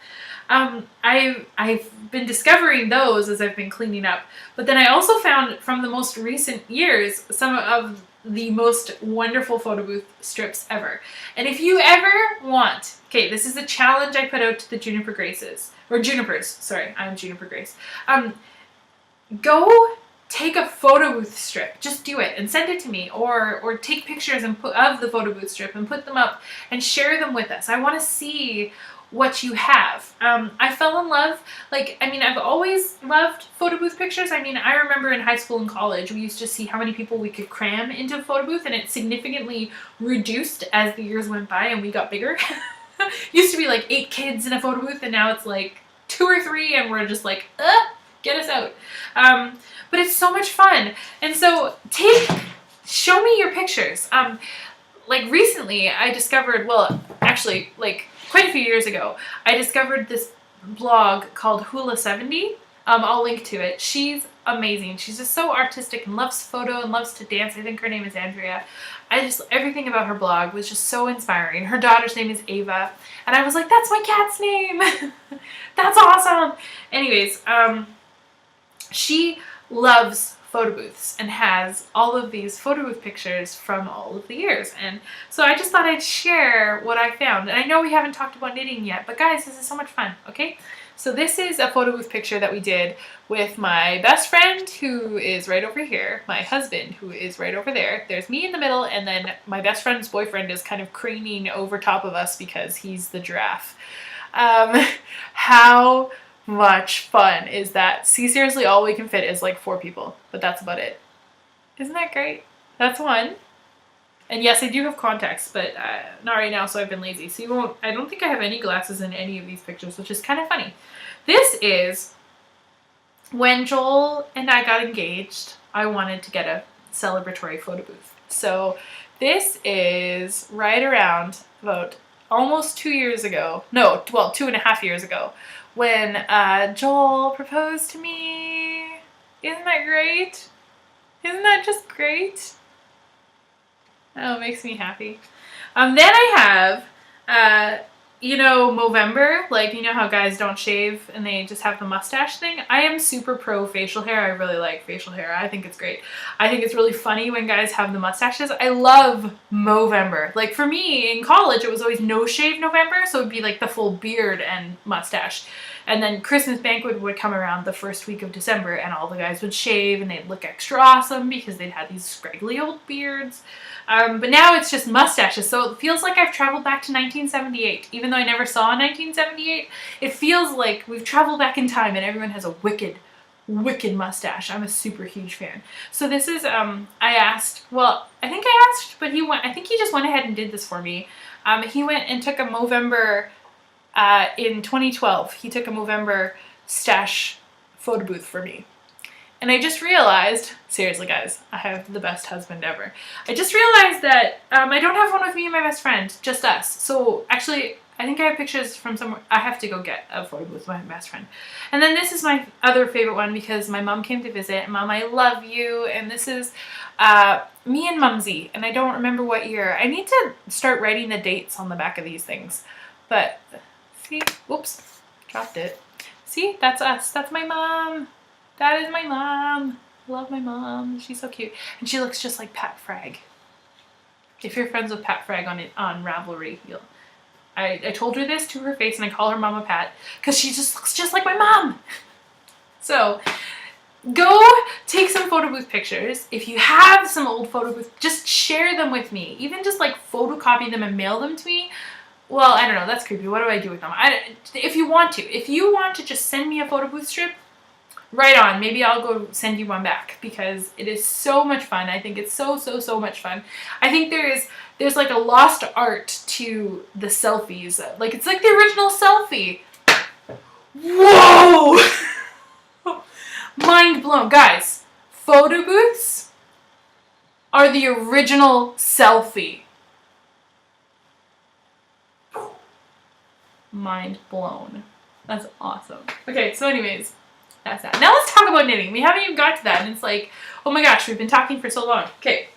I've been discovering those as I've been cleaning up, but then I also found from the most recent years some of the most wonderful photo booth strips ever. And if you ever want, okay, this is a challenge I put out to the Juniper Graces, or Junipers, sorry, I'm Juniper Grace. Go take a photo booth strip, just do it and send it to me, or take pictures and of the photo booth strip and put them up and share them with us. I want to see what you have. I fell in love, like, I mean, I've always loved photo booth pictures. I mean, I remember in high school and college, we used to see how many people we could cram into a photo booth, and it significantly reduced as the years went by and we got bigger. Used to be like 8 kids in a photo booth, and now it's like 2 or 3, and we're just like, get us out. But it's so much fun. And so show me your pictures. Like recently I discovered, well, actually, like quite a few years ago, I discovered this blog called Hula70. I'll link to it. She's amazing. She's just so artistic and loves photo and loves to dance. I think her name is Andrea. Everything about her blog was just so inspiring. Her daughter's name is Ava, and I was like, that's my cat's name. That's awesome. Anyways, she loves photo booths and has all of these photo booth pictures from all of the years, and so I just thought I'd share what I found. And I know we haven't talked about knitting yet, but guys, this is so much fun. Okay, so this is a photo booth picture that we did with my best friend, who is right over here, my husband, who is right over there, there's me in the middle, and then my best friend's boyfriend is kind of craning over top of us because he's the giraffe. How much fun is that? See, seriously, all we can fit is like 4 people, but that's about it. Isn't that great? That's one. And yes, I do have contacts, but not right now, so I've been lazy. So I don't think I have any glasses in any of these pictures, which is kind of funny. This is when Joel and I got engaged. I wanted to get a celebratory photo booth. So this is right around about almost 2 years ago. No, well, 2.5 years ago, when Joel proposed to me. Isn't that great? Isn't that just great? Oh, it makes me happy. Then I have, Movember. Like, you know how guys don't shave and they just have the mustache thing? I am super pro facial hair. I really like facial hair. I think it's great. I think it's really funny when guys have the mustaches. I love Movember. Like, for me, in college, it was always no shave November, so it would be like the full beard and mustache. And then Christmas banquet would come around the first week of December, and all the guys would shave, and they'd look extra awesome because they'd had these scraggly old beards. But now it's just mustaches, so it feels like I've traveled back to 1978. Even though I never saw 1978, it feels like we've traveled back in time and everyone has a wicked mustache. I'm a super huge fan. So this is, I think I asked, but I think he just went ahead and did this for me. He went and took a Movember, in 2012, he took a Movember stash photo booth for me. And I just realized, seriously guys, I have the best husband ever. I just realized that I don't have one with me and my best friend, just us. So actually, I think I have pictures from somewhere. I have to go get a photo booth with my best friend. And then this is my other favorite one because my mom came to visit. Mom, I love you. And this is me and Mumsy. And I don't remember what year. I need to start writing the dates on the back of these things. But see, whoops, dropped it. See, that's us. That's my mom. That is my mom. Love my mom. She's so cute. And she looks just like Pat Frag. If you're friends with Pat Frag on Ravelry, I told her this to her face, and I call her Mama Pat because she just looks just like my mom. So go take some photo booth pictures. If you have some old photo booth, just share them with me. Even just like photocopy them and mail them to me. Well, I don't know. That's creepy. What do I do with them? If you want to just send me a photo booth strip, right on. Maybe I'll go send you one back because it is so much fun. I think it's so much fun. I think there's like a lost art to the selfies. Like, it's like the original selfie. Whoa! Mind blown. Guys, photo booths are the original selfie. Mind blown. That's awesome. Okay, so anyways, that's that. Now let's talk about knitting. We haven't even got to that, and it's like, oh my gosh, we've been talking for so long. Okay,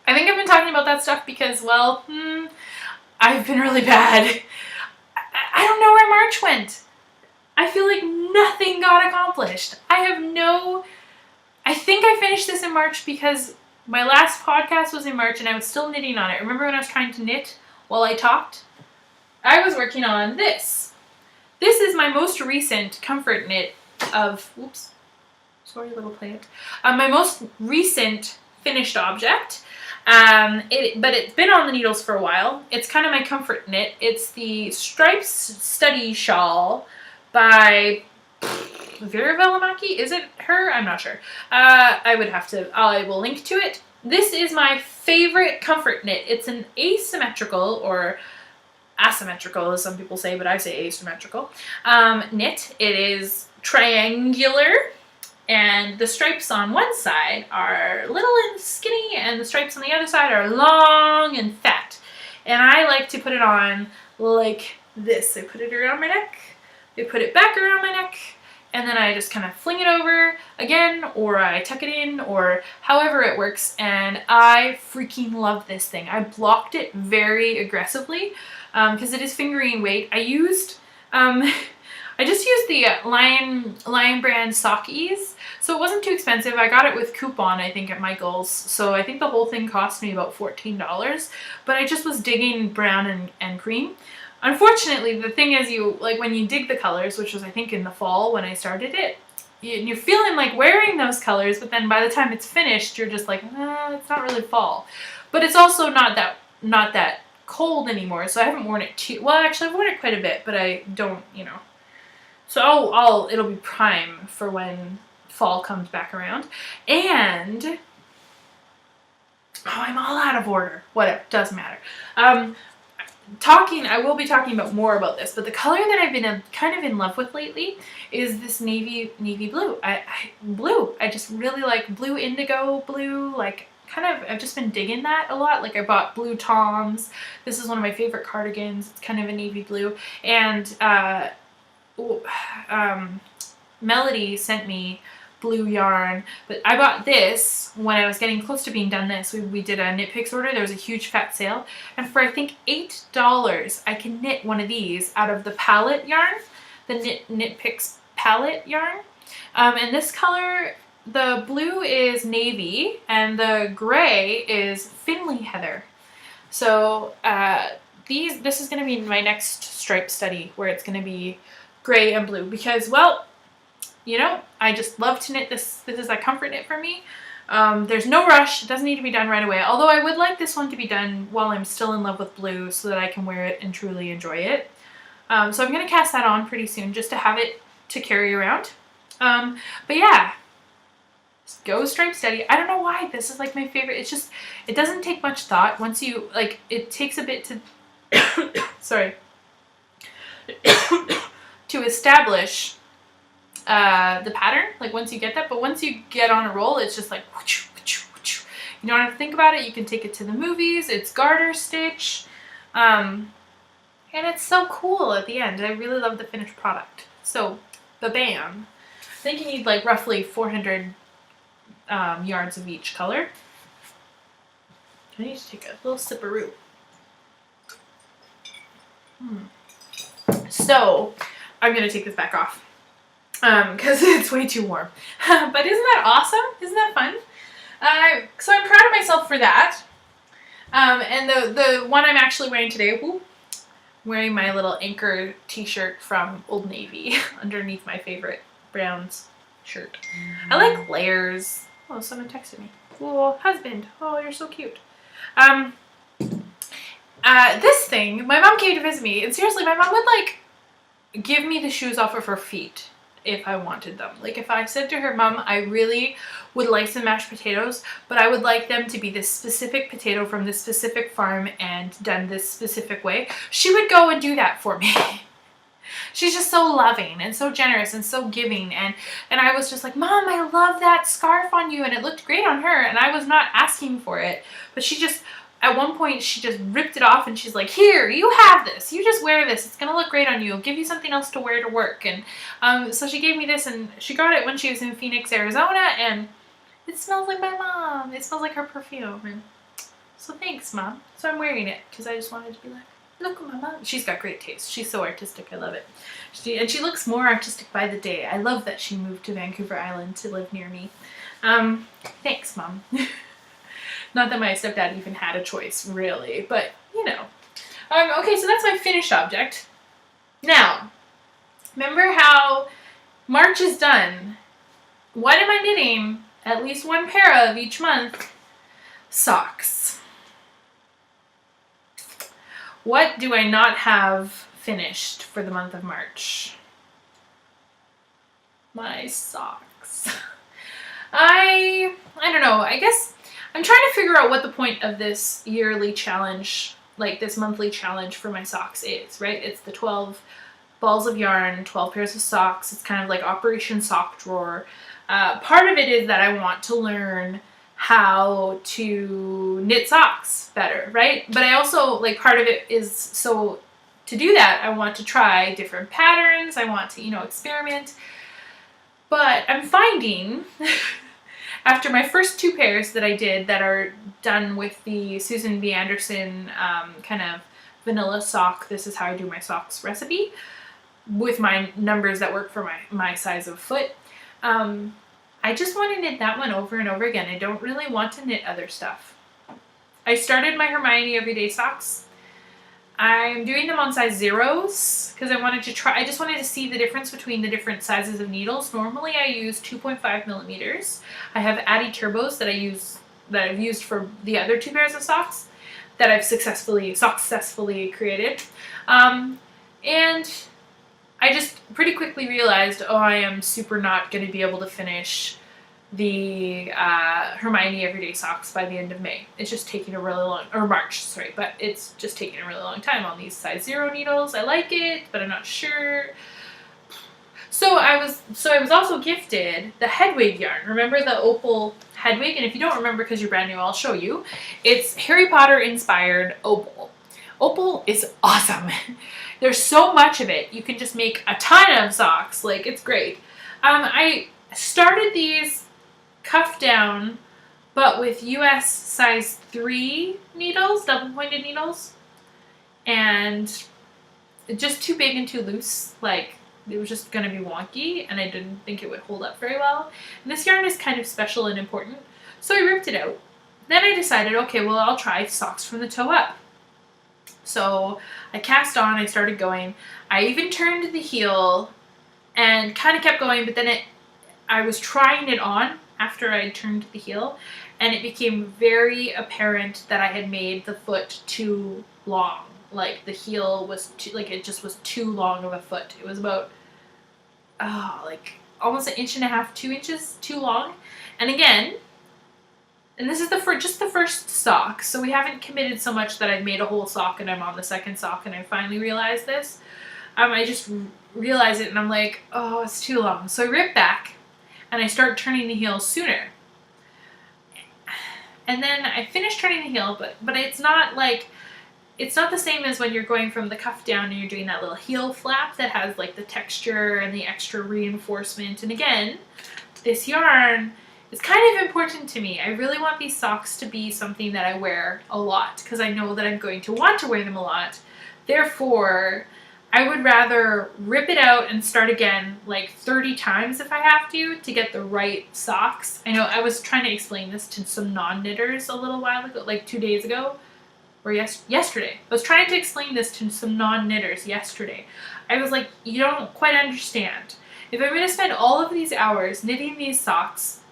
I think I've been talking about that stuff because, well, I've been really bad. I don't know where March went. I feel like nothing got accomplished. I think I finished this in March because my last podcast was in March and I was still knitting on it. Remember when I was trying to knit while I talked? I was working on this. This is my most recent comfort knit of, oops, sorry little plant, my most recent finished object. But it's been on the needles for a while. It's kind of my comfort knit. It's the Stripes Study Shawl by Vera Velamaki. Is it her? I'm not sure. I will link to it. This is my favorite comfort knit. It's an asymmetrical, or asymmetrical as some people say, but I say asymmetrical, knit. It is triangular, and the stripes on one side are little and skinny, and the stripes on the other side are long and fat. And I like to put it on like this. I put it around my neck, I put it back around my neck, and then I just kind of fling it over again, or I tuck it in, or however it works, and I freaking love this thing. I blocked it very aggressively because it is fingering weight. I just used the Lion brand Sock Ease, so it wasn't too expensive. I got it with coupon, I think, at Michael's, so I think the whole thing cost me about $14, but I just was digging brown and cream. Unfortunately, the thing is, when you dig the colors, which was I think in the fall when I started it, you're feeling like wearing those colors, but then by the time it's finished, you're just like, it's not really fall. But it's also not that cold anymore, so I haven't worn it too well. Actually, I've worn it quite a bit, but I don't, So it'll be prime for when fall comes back around. And I'm all out of order. Whatever, doesn't matter. I will be talking about more about this, but the color that I've been kind of in love with lately is this navy blue. I just really like blue, indigo blue, like I've just been digging that a lot. Like I bought blue Toms. This is one of my favorite cardigans. It's kind of a navy blue. And Melody sent me blue yarn, but I bought this when I was getting close to being done this. We did a knit picks order. There was a huge fat sale, and for I think $8 I can knit one of these out of the palette yarn, the knit picks palette yarn. And this color, the blue is navy and the gray is Finley heather. So this is going to be my next stripe study, where it's going to be gray and blue, because, well, I just love to knit this. This is a comfort knit for me. There's no rush. It doesn't need to be done right away. Although I would like this one to be done while I'm still in love with blue, so that I can wear it and truly enjoy it. So I'm going to cast that on pretty soon, just to have it to carry around. But yeah, go Stripe Steady. I don't know why this is like my favorite. It's just, it doesn't take much thought. Once you, it takes a bit to, sorry, to establish the pattern, like once you get that, but once you get on a roll, it's just like you don't have to think about it. You can take it to the movies. It's garter stitch, and it's so cool at the end. I really love the finished product. So bam, I think you need like roughly 400 yards of each color. I need to take a little sipperoo. So I'm gonna take this back off because it's way too warm. But isn't that awesome? Isn't that fun? So I'm proud of myself for that. And the one I'm actually wearing today, wearing my little Anchor t-shirt from Old Navy underneath my favorite Browns shirt. I like layers. Oh, someone texted me. Cool husband. Oh, you're so cute. This thing, my mom came to visit me, and seriously, my mom would like give me the shoes off of her feet if I wanted them. Like if I said to her, Mom, I really would like some mashed potatoes, but I would like them to be this specific potato from this specific farm and done this specific way, she would go and do that for me. She's just so loving and so generous and so giving, and I was just like, Mom, I love that scarf on you, and it looked great on her, and I was not asking for it, but she just, at one point, she just ripped it off, and she's like, here, you have this. You just wear this. It's going to look great on you. I'll give you something else to wear to work. And so she gave me this, and she got it when she was in Phoenix, Arizona, and it smells like my mom. It smells like her perfume. And so thanks, Mom. So I'm wearing it because I just wanted to be like, look at my mom. She's got great taste. She's so artistic. I love it. She looks more artistic by the day. I love that she moved to Vancouver Island to live near me. Thanks, Mom. Not that my stepdad even had a choice, really, but, you know. Okay, so that's my finished object. Now, remember how March is done. What am I knitting? At least one pair of each month. Socks. What do I not have finished for the month of March? My socks. I don't know. I guess I'm trying to figure out what the point of this yearly challenge, like this monthly challenge for my socks is, right? It's the 12 balls of yarn, 12 pairs of socks. It's kind of like Operation Sock Drawer. Part of it is that I want to learn how to knit socks better, right? But I also, like, part of it is, so to do that, I want to try different patterns. I want to, experiment. But I'm finding after my first 2 pairs that I did that are done with the Susan B. Anderson kind of vanilla sock, this is how I do my socks recipe, with my numbers that work for my size of foot. I just want to knit that one over and over again. I don't really want to knit other stuff. I started my Hermione Everyday Socks. I'm doing them on size 0s because I just wanted to see the difference between the different sizes of needles. Normally I use 2.5 millimeters. I have Addi Turbos that I've used for the other 2 pairs of socks that I've successfully created. And I just pretty quickly realized, I am super not going to be able to finish the Hermione Everyday Socks by the end of May. It's just taking a really long, or March, sorry, but it's just taking a really long time on these size 0 needles. I like it, but I'm not sure. So I was also gifted the Hedwig yarn. Remember the opal Hedwig? And if you don't remember because you're brand new, I'll show you. It's Harry Potter inspired opal. Opal is awesome. There's so much of it. You can just make a ton of socks. Like, it's great. I started these cuff down, but with US size 3 needles, double pointed needles, and just too big and too loose. Like, it was just going to be wonky, and I didn't think it would hold up very well. And this yarn is kind of special and important, so I ripped it out. Then I decided, okay, well, I'll try socks from the toe up. So I cast on, I started going. I even turned the heel and kind of kept going, but then I was trying it on after I turned the heel, and it became very apparent that I had made the foot too long. Like, the heel was it just was too long of a foot. It was about, like almost 1.5 inches, 2 inches too long. And again, and this is just the first sock, so we haven't committed so much that I've made a whole sock and I'm on the second sock and I finally realized this. I just realized it and I'm like, it's too long. So I rip back and I start turning the heel sooner. And then I finish turning the heel, but it's not the same as when you're going from the cuff down and you're doing that little heel flap that has like the texture and the extra reinforcement. And again, this yarn is kind of important to me. I really want these socks to be something that I wear a lot because I know that I'm going to want to wear them a lot. Therefore, I would rather rip it out and start again like 30 times if I have to get the right socks. I know I was trying to explain this to some non-knitters a little while ago, like 2 days ago, or yesterday. I was trying to explain this to some non-knitters yesterday. I was like, you don't quite understand. If I'm going to spend all of these hours knitting these socks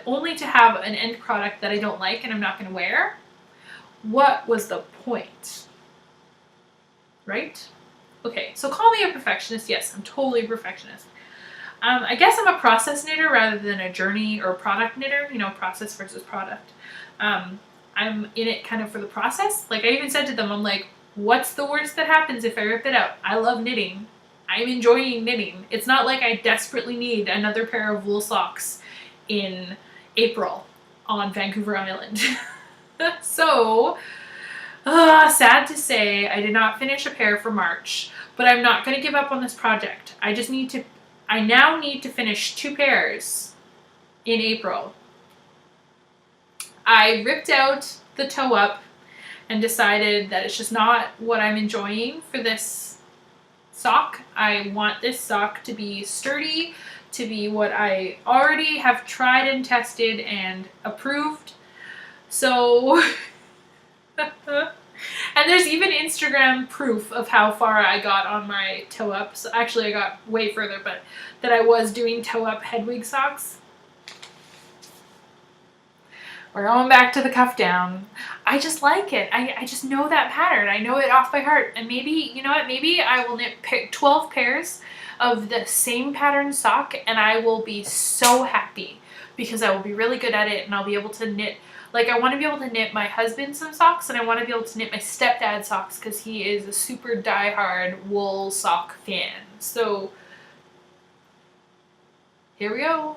only to have an end product that I don't like and I'm not going to wear, what was the point? Right? Okay, so call me a perfectionist. Yes, I'm totally a perfectionist. I guess I'm a process knitter rather than a journey or product knitter, process versus product. I'm in it kind of for the process. Like, I even said to them, I'm like, what's the worst that happens if I rip it out? I love knitting. I'm enjoying knitting. It's not like I desperately need another pair of wool socks in April on Vancouver Island. So, sad to say, I did not finish a pair for March, but I'm not going to give up on this project. I now need to finish 2 pairs in April. I ripped out the toe up and decided that it's just not what I'm enjoying for this sock. I want this sock to be sturdy, to be what I already have tried and tested and approved. So, and there's even Instagram proof of how far I got on my toe up. So actually I got way further, but that I was doing toe up Hedwig socks. We're going back to the cuff down. I just like it. I just know that pattern. I know it off by heart. And maybe, you know what, maybe I will knit 12 pairs of the same pattern sock, and I will be so happy because I will be really good at it, and I'll be able to knit. Like, I want to be able to knit my husband some socks, and I want to be able to knit my stepdad socks because he is a super diehard wool sock fan. So here we go.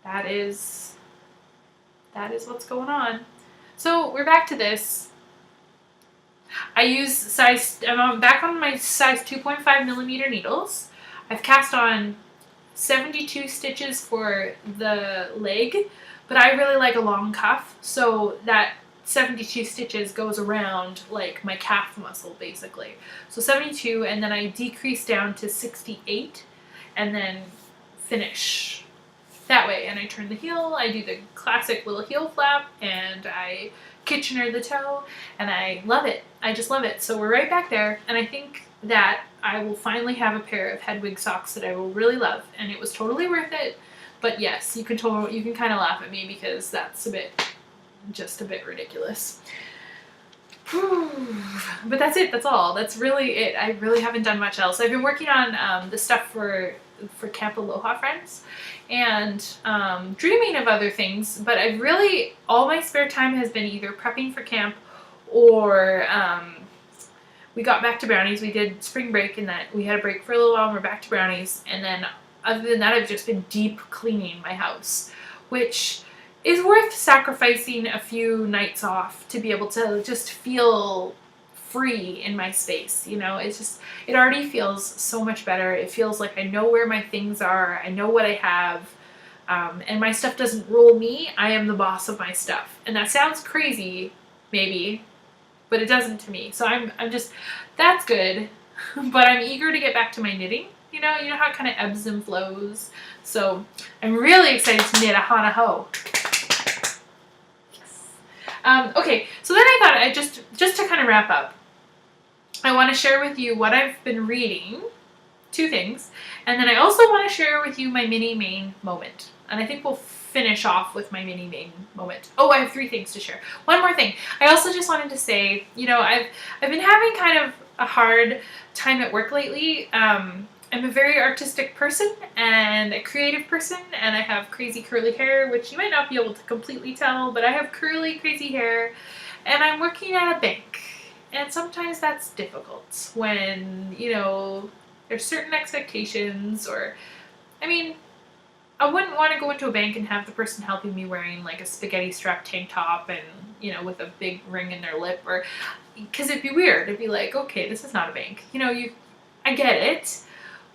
That is what's going on. So we're back to this. I'm back on my size 2.5 millimeter needles. I've cast on 72 stitches for the leg, but I really like a long cuff, so that 72 stitches goes around like my calf muscle basically. So 72, and then I decrease down to 68 and then finish that way. And I turn the heel, I do the classic little heel flap, and I Kitchener the toe, and I love it. I just love it. So we're right back there, and I think that I will finally have a pair of Hedwig socks that I will really love, and it was totally worth it. But yes, you can kind of laugh at me because that's just a bit ridiculous. But that's it. That's all. That's really it. I really haven't done much else. I've been working on the stuff for Camp Aloha Friends, and dreaming of other things, but I've really, all my spare time has been either prepping for camp or we got back to brownies. We did spring break, and that we had a break for a little while and we're back to brownies, and then other than that I've just been deep cleaning my house, which is worth sacrificing a few nights off to be able to just feel free in my space. You know, it already feels so much better. It feels like I know where my things are, I know what I have, and my stuff doesn't rule me. I am the boss of my stuff, and that sounds crazy maybe, but it doesn't to me. So I'm just, that's good. But I'm eager to get back to my knitting. You know how it kind of ebbs and flows. So I'm really excited to knit a Hana Ho. Yes. Okay, so then I thought I just to kind of wrap up, I want to share with you what I've been reading, 2 things, and then I also want to share with you my mini main moment. And I think we'll finish off with my mini main moment. Oh, I have 3 things to share. One more thing. I also just wanted to say, you know, I've been having kind of a hard time at work lately. I'm a very artistic person and a creative person, and I have crazy curly hair, which you might not be able to completely tell, but I have curly, crazy hair, and I'm working at a bank. And sometimes that's difficult when, you know, there's certain expectations, or, I mean, I wouldn't want to go into a bank and have the person helping me wearing like a spaghetti strap tank top and, you know, with a big ring in their lip, or, because it'd be weird. It'd be like, okay, this is not a bank. You know, I get it.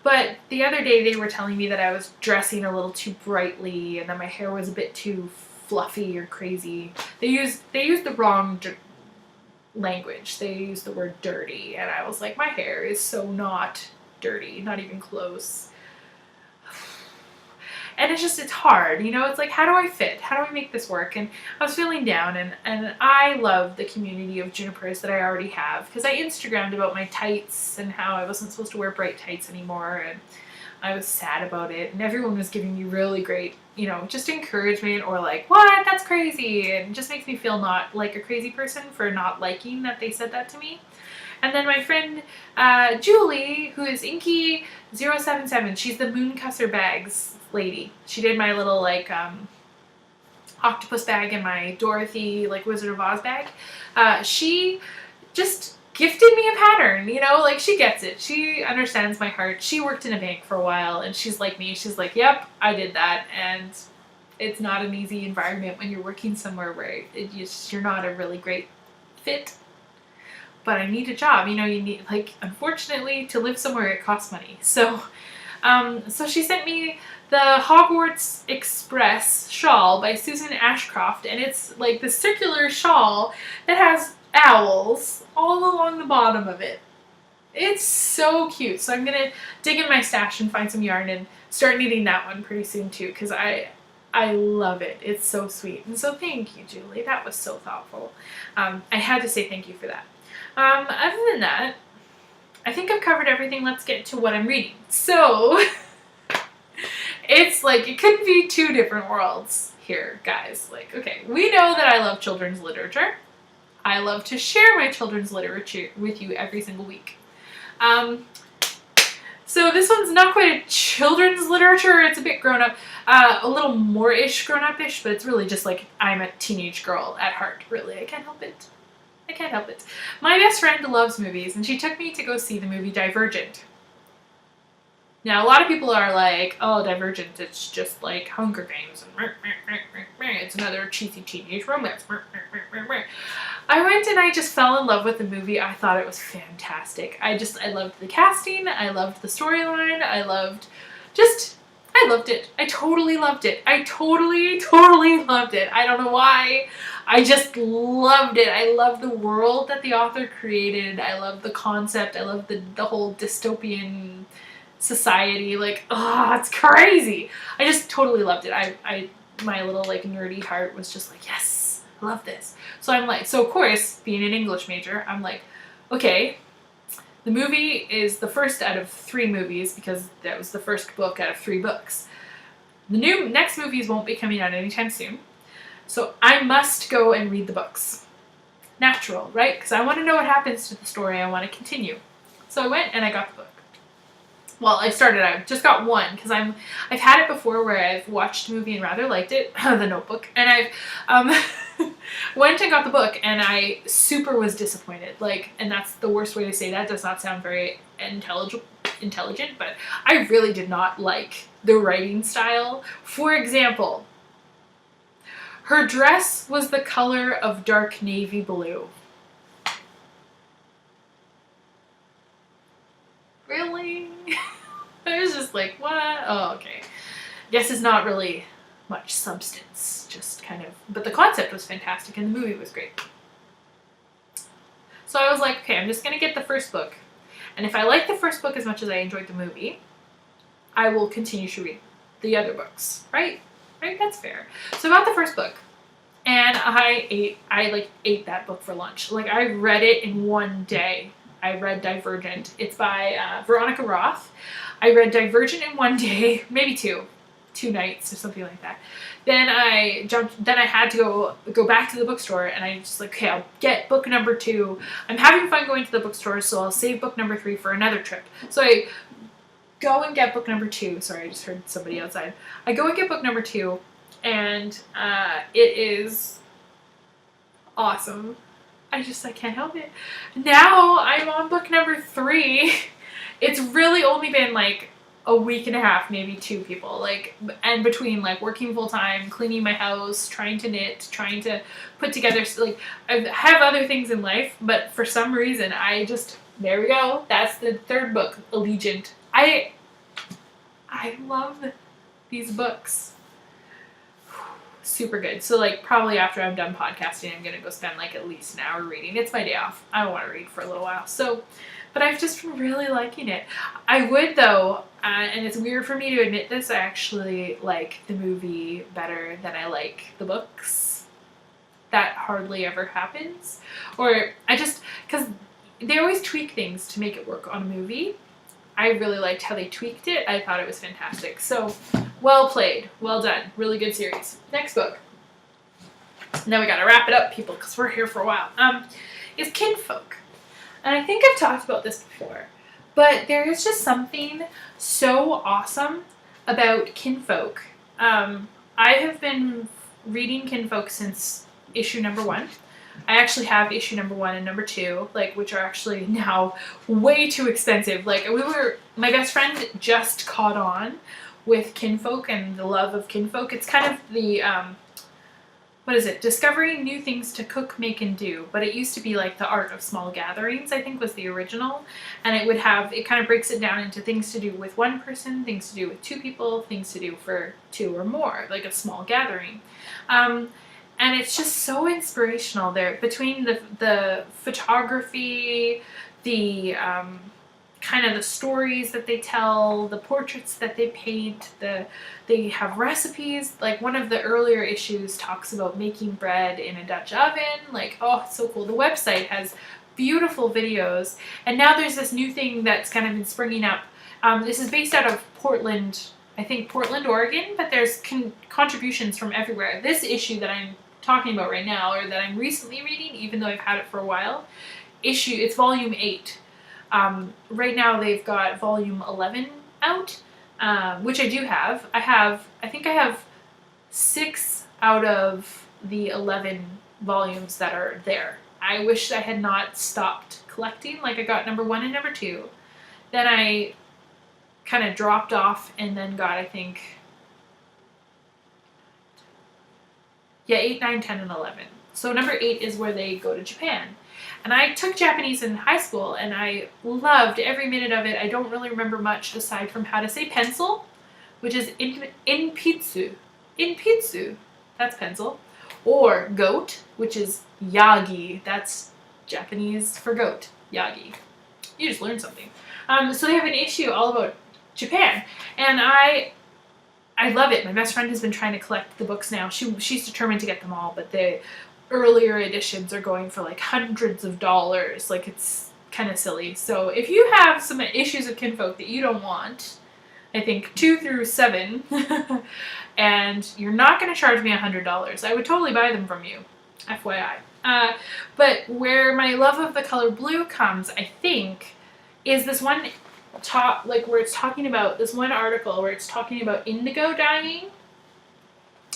But the other day they were telling me that I was dressing a little too brightly and that my hair was a bit too fluffy or crazy. They used the wrong language. They used the word dirty, and I was like, my hair is so not dirty, not even close. And it's hard, you know, it's like, how do I fit? How do I make this work? And I was feeling down, and I love the community of Junipers that I already have, because I Instagrammed about my tights and how I wasn't supposed to wear bright tights anymore, and I was sad about it, and everyone was giving me really great, you know, just encouragement, or like, what, that's crazy, and it just makes me feel not like a crazy person for not liking that they said that to me. And then my friend Julie, who is Inky077, she's the Mooncusser Bags lady. She did my little like octopus bag and my Dorothy like Wizard of Oz bag. She just gifted me a pattern, you know, like she gets it. She understands my heart. She worked in a bank for a while, and she's like me. She's like, yep, I did that, and it's not an easy environment when you're working somewhere where you're not a really great fit. But I need a job, you know, you need, like, unfortunately, to live somewhere it costs money. So, so she sent me the Hogwarts Express shawl by Susan Ashcroft, and it's like the circular shawl that has owls all along the bottom of it. It's so cute. So I'm gonna dig in my stash and find some yarn and start knitting that one pretty soon too, because I love it. It's so sweet. And so thank you, Julie. That was so thoughtful. I had to say thank you for that. Other than that, I think I've covered everything. Let's get to what I'm reading. So, It's like, it couldn't be two different worlds here, guys. Like, okay, we know that I love children's literature. I love to share my children's literature with you every single week. So this one's not quite a children's literature. It's a bit grown up, a little more-ish grown up-ish, but it's really just like I'm a teenage girl at heart, really. I can't help it. I can't help it. My best friend loves movies, and she took me to go see the movie Divergent. Now, a lot of people are like, oh, Divergent, it's just like Hunger Games, and it's another cheesy teenage romance. I went and I just fell in love with the movie. I thought it was fantastic. I loved the casting. I loved the storyline. I loved it. I totally loved it. I totally loved it. I don't know why. I just loved it. I love the world that the author created. I love the concept. I love the whole dystopian society. Like, oh, it's crazy. I just totally loved it. My little like nerdy heart was just like, yes, I love this. So I'm like, so of course, being an English major, I'm like, okay, the movie is the first out of 3 movies because that was the first book out of 3 books. The next movies won't be coming out anytime soon. So I must go and read the books. Natural, right? Because I want to know what happens to the story. I want to continue. So I went and I got the book. Well, I just got one because I've had it before where I've watched a movie and rather liked it, The Notebook, and I've went and got the book and I super was disappointed. Like, and that's the worst way to say that. It does not sound very intelligent, but I really did not like the writing style. For example, her dress was the color of dark navy blue. Really? I was just like, what? Oh, okay. Guess it's not really much substance, just kind of, but the concept was fantastic and the movie was great. So I was like, okay, I'm just gonna get the first book, and if I like the first book as much as I enjoyed the movie, I will continue to read the other books, right? Right, that's fair. So I got the first book, and I ate that book for lunch. Like, I read it in one day. I read Divergent. It's by Veronica Roth. I read Divergent in one day, maybe two nights or something like that. Then I had to go back to the bookstore, and I just like, okay, I'll get book number 2. I'm having fun going to the bookstore, so I'll save book number 3 for another trip. So I go and get book number 2. Sorry, I just heard somebody outside. I go and get book number 2, and it is awesome. I can't help it. Now I'm on book number 3. It's really only been like a week and a half, maybe 2 people. Like, and between like working full time, cleaning my house, trying to knit, trying to put together, like, I have other things in life, but for some reason there we go. That's the 3rd book, Allegiant. I love these books. Super good. So like probably after I'm done podcasting, I'm gonna go spend like at least an hour reading. It's my day off. I don't want to read for a little while. So, but I've just been really liking it. I would though, and it's weird for me to admit this, I actually like the movie better than I like the books. That hardly ever happens. Or because they always tweak things to make it work on a movie. I really liked how they tweaked it. I thought it was fantastic. So, well played. Well done. Really good series. Next book. Now we gotta wrap it up, people, because we're here for a while. Is Kinfolk. And I think I've talked about this before, but there is just something so awesome about Kinfolk. I have been reading Kinfolk since issue number 1. I actually have issue number 1 and number 2, like, which are actually now way too expensive. Like, my best friend just caught on with Kinfolk and the love of Kinfolk. It's kind of the, Discovering New Things to Cook, Make, and Do. But it used to be like The Art of Small Gatherings, I think was the original. And it kind of breaks it down into things to do with one person, things to do with 2 people, things to do for 2 or more, like a small gathering. And it's just so inspirational there, between the photography, the kind of the stories that they tell, the portraits that they paint, they have recipes. Like, one of the earlier issues talks about making bread in a Dutch oven. Like, oh, it's so cool. The website has beautiful videos. And now there's this new thing that's kind of been springing up. This is based out of Portland, I think Portland, Oregon, but there's contributions from everywhere. This issue that I'm talking about right now, or that I'm recently reading, even though I've had it for a while, it's volume 8. Right now they've got volume 11 out, which I do have. I think I have 6 out of the 11 volumes that are there. I wish I had not stopped collecting. Like, I got number 1 and number 2. Then I kind of dropped off and then got, I think, 8, 9, 10, and 11. So number 8 is where they go to Japan. And I took Japanese in high school, and I loved every minute of it. I don't really remember much aside from how to say pencil, which is inpitsu. Inpitsu, that's pencil. Or goat, which is yagi. That's Japanese for goat. Yagi. You just learned something. So they have an issue all about Japan, and I love it. My best friend has been trying to collect the books now. She's determined to get them all, but the earlier editions are going for like hundreds of dollars. Like, it's kind of silly. So if you have some issues of Kinfolk that you don't want, I think 2 through 7, and you're not going to charge me $100, I would totally buy them from you, FYI. But where my love of the color blue comes, I think, is this one where it's talking about this one article where it's talking about indigo dyeing,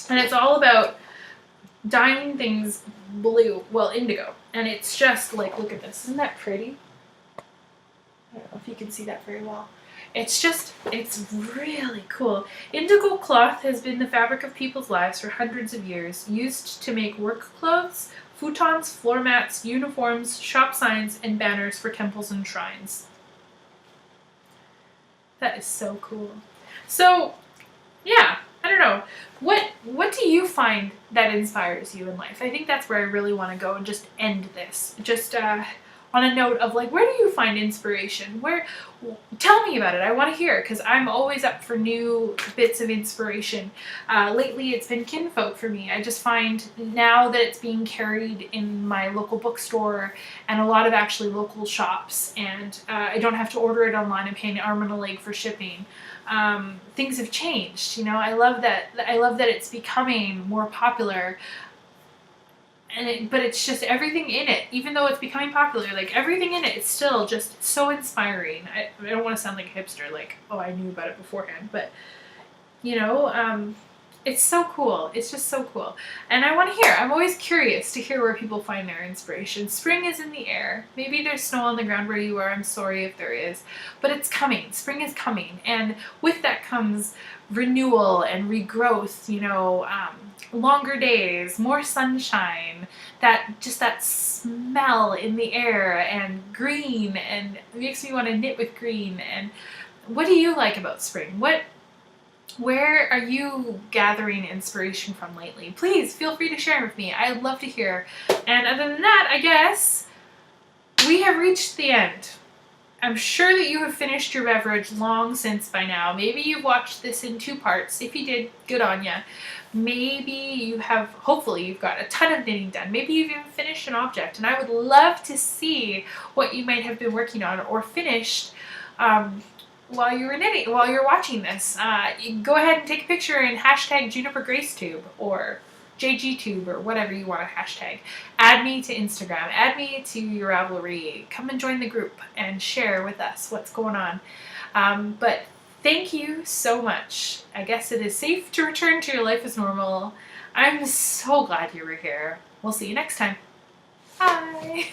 and it's all about dyeing things blue, well, indigo, and it's just like, look at this, isn't that pretty? I don't know if you can see that very well. It's really cool. Indigo cloth has been the fabric of people's lives for hundreds of years, used to make work clothes, futons, floor mats, uniforms, shop signs, and banners for temples and shrines. That is so cool. So, yeah, I don't know. What do you find that inspires you in life? I think that's where I really want to go and just end this. Just on a note of, like, where do you find inspiration? Tell me about it. I want to hear, because I'm always up for new bits of inspiration. Lately, it's been Kinfolk for me. I just find now that it's being carried in my local bookstore and a lot of actually local shops, and I don't have to order it online and pay an arm and a leg for shipping. Things have changed. You know, I love that it's becoming more popular. But it's just everything in it, even though it's becoming popular, like, everything in it is still just so inspiring. I don't want to sound like a hipster, like, oh, I knew about it beforehand, but, you know, it's so cool. It's just so cool. And I want to hear. I'm always curious to hear where people find their inspiration. Spring is in the air. Maybe there's snow on the ground where you are. I'm sorry if there is. But it's coming. Spring is coming. And with that comes renewal and regrowth, you know, longer days, more sunshine, that smell in the air, and green, and it makes me want to knit with green. And what do you like about spring? Where are you gathering inspiration from lately? Please feel free to share with me. I'd love to hear. And other than that, I guess we have reached the end. I'm sure that you have finished your beverage long since by now. Maybe you've watched this in 2 parts. If you did, good on ya. Maybe you have, hopefully you've got a ton of knitting done. Maybe you've even finished an object, and I would love to see what you might have been working on or finished while you were knitting, while you're watching this. You go ahead and take a picture and hashtag JuniperGraceTube or JGTube or whatever you want to hashtag. Add me to Instagram. Add me to your Ravelry. Come and join the group and share with us what's going on. But thank you so much. I guess it is safe to return to your life as normal. I'm so glad you were here. We'll see you next time. Bye.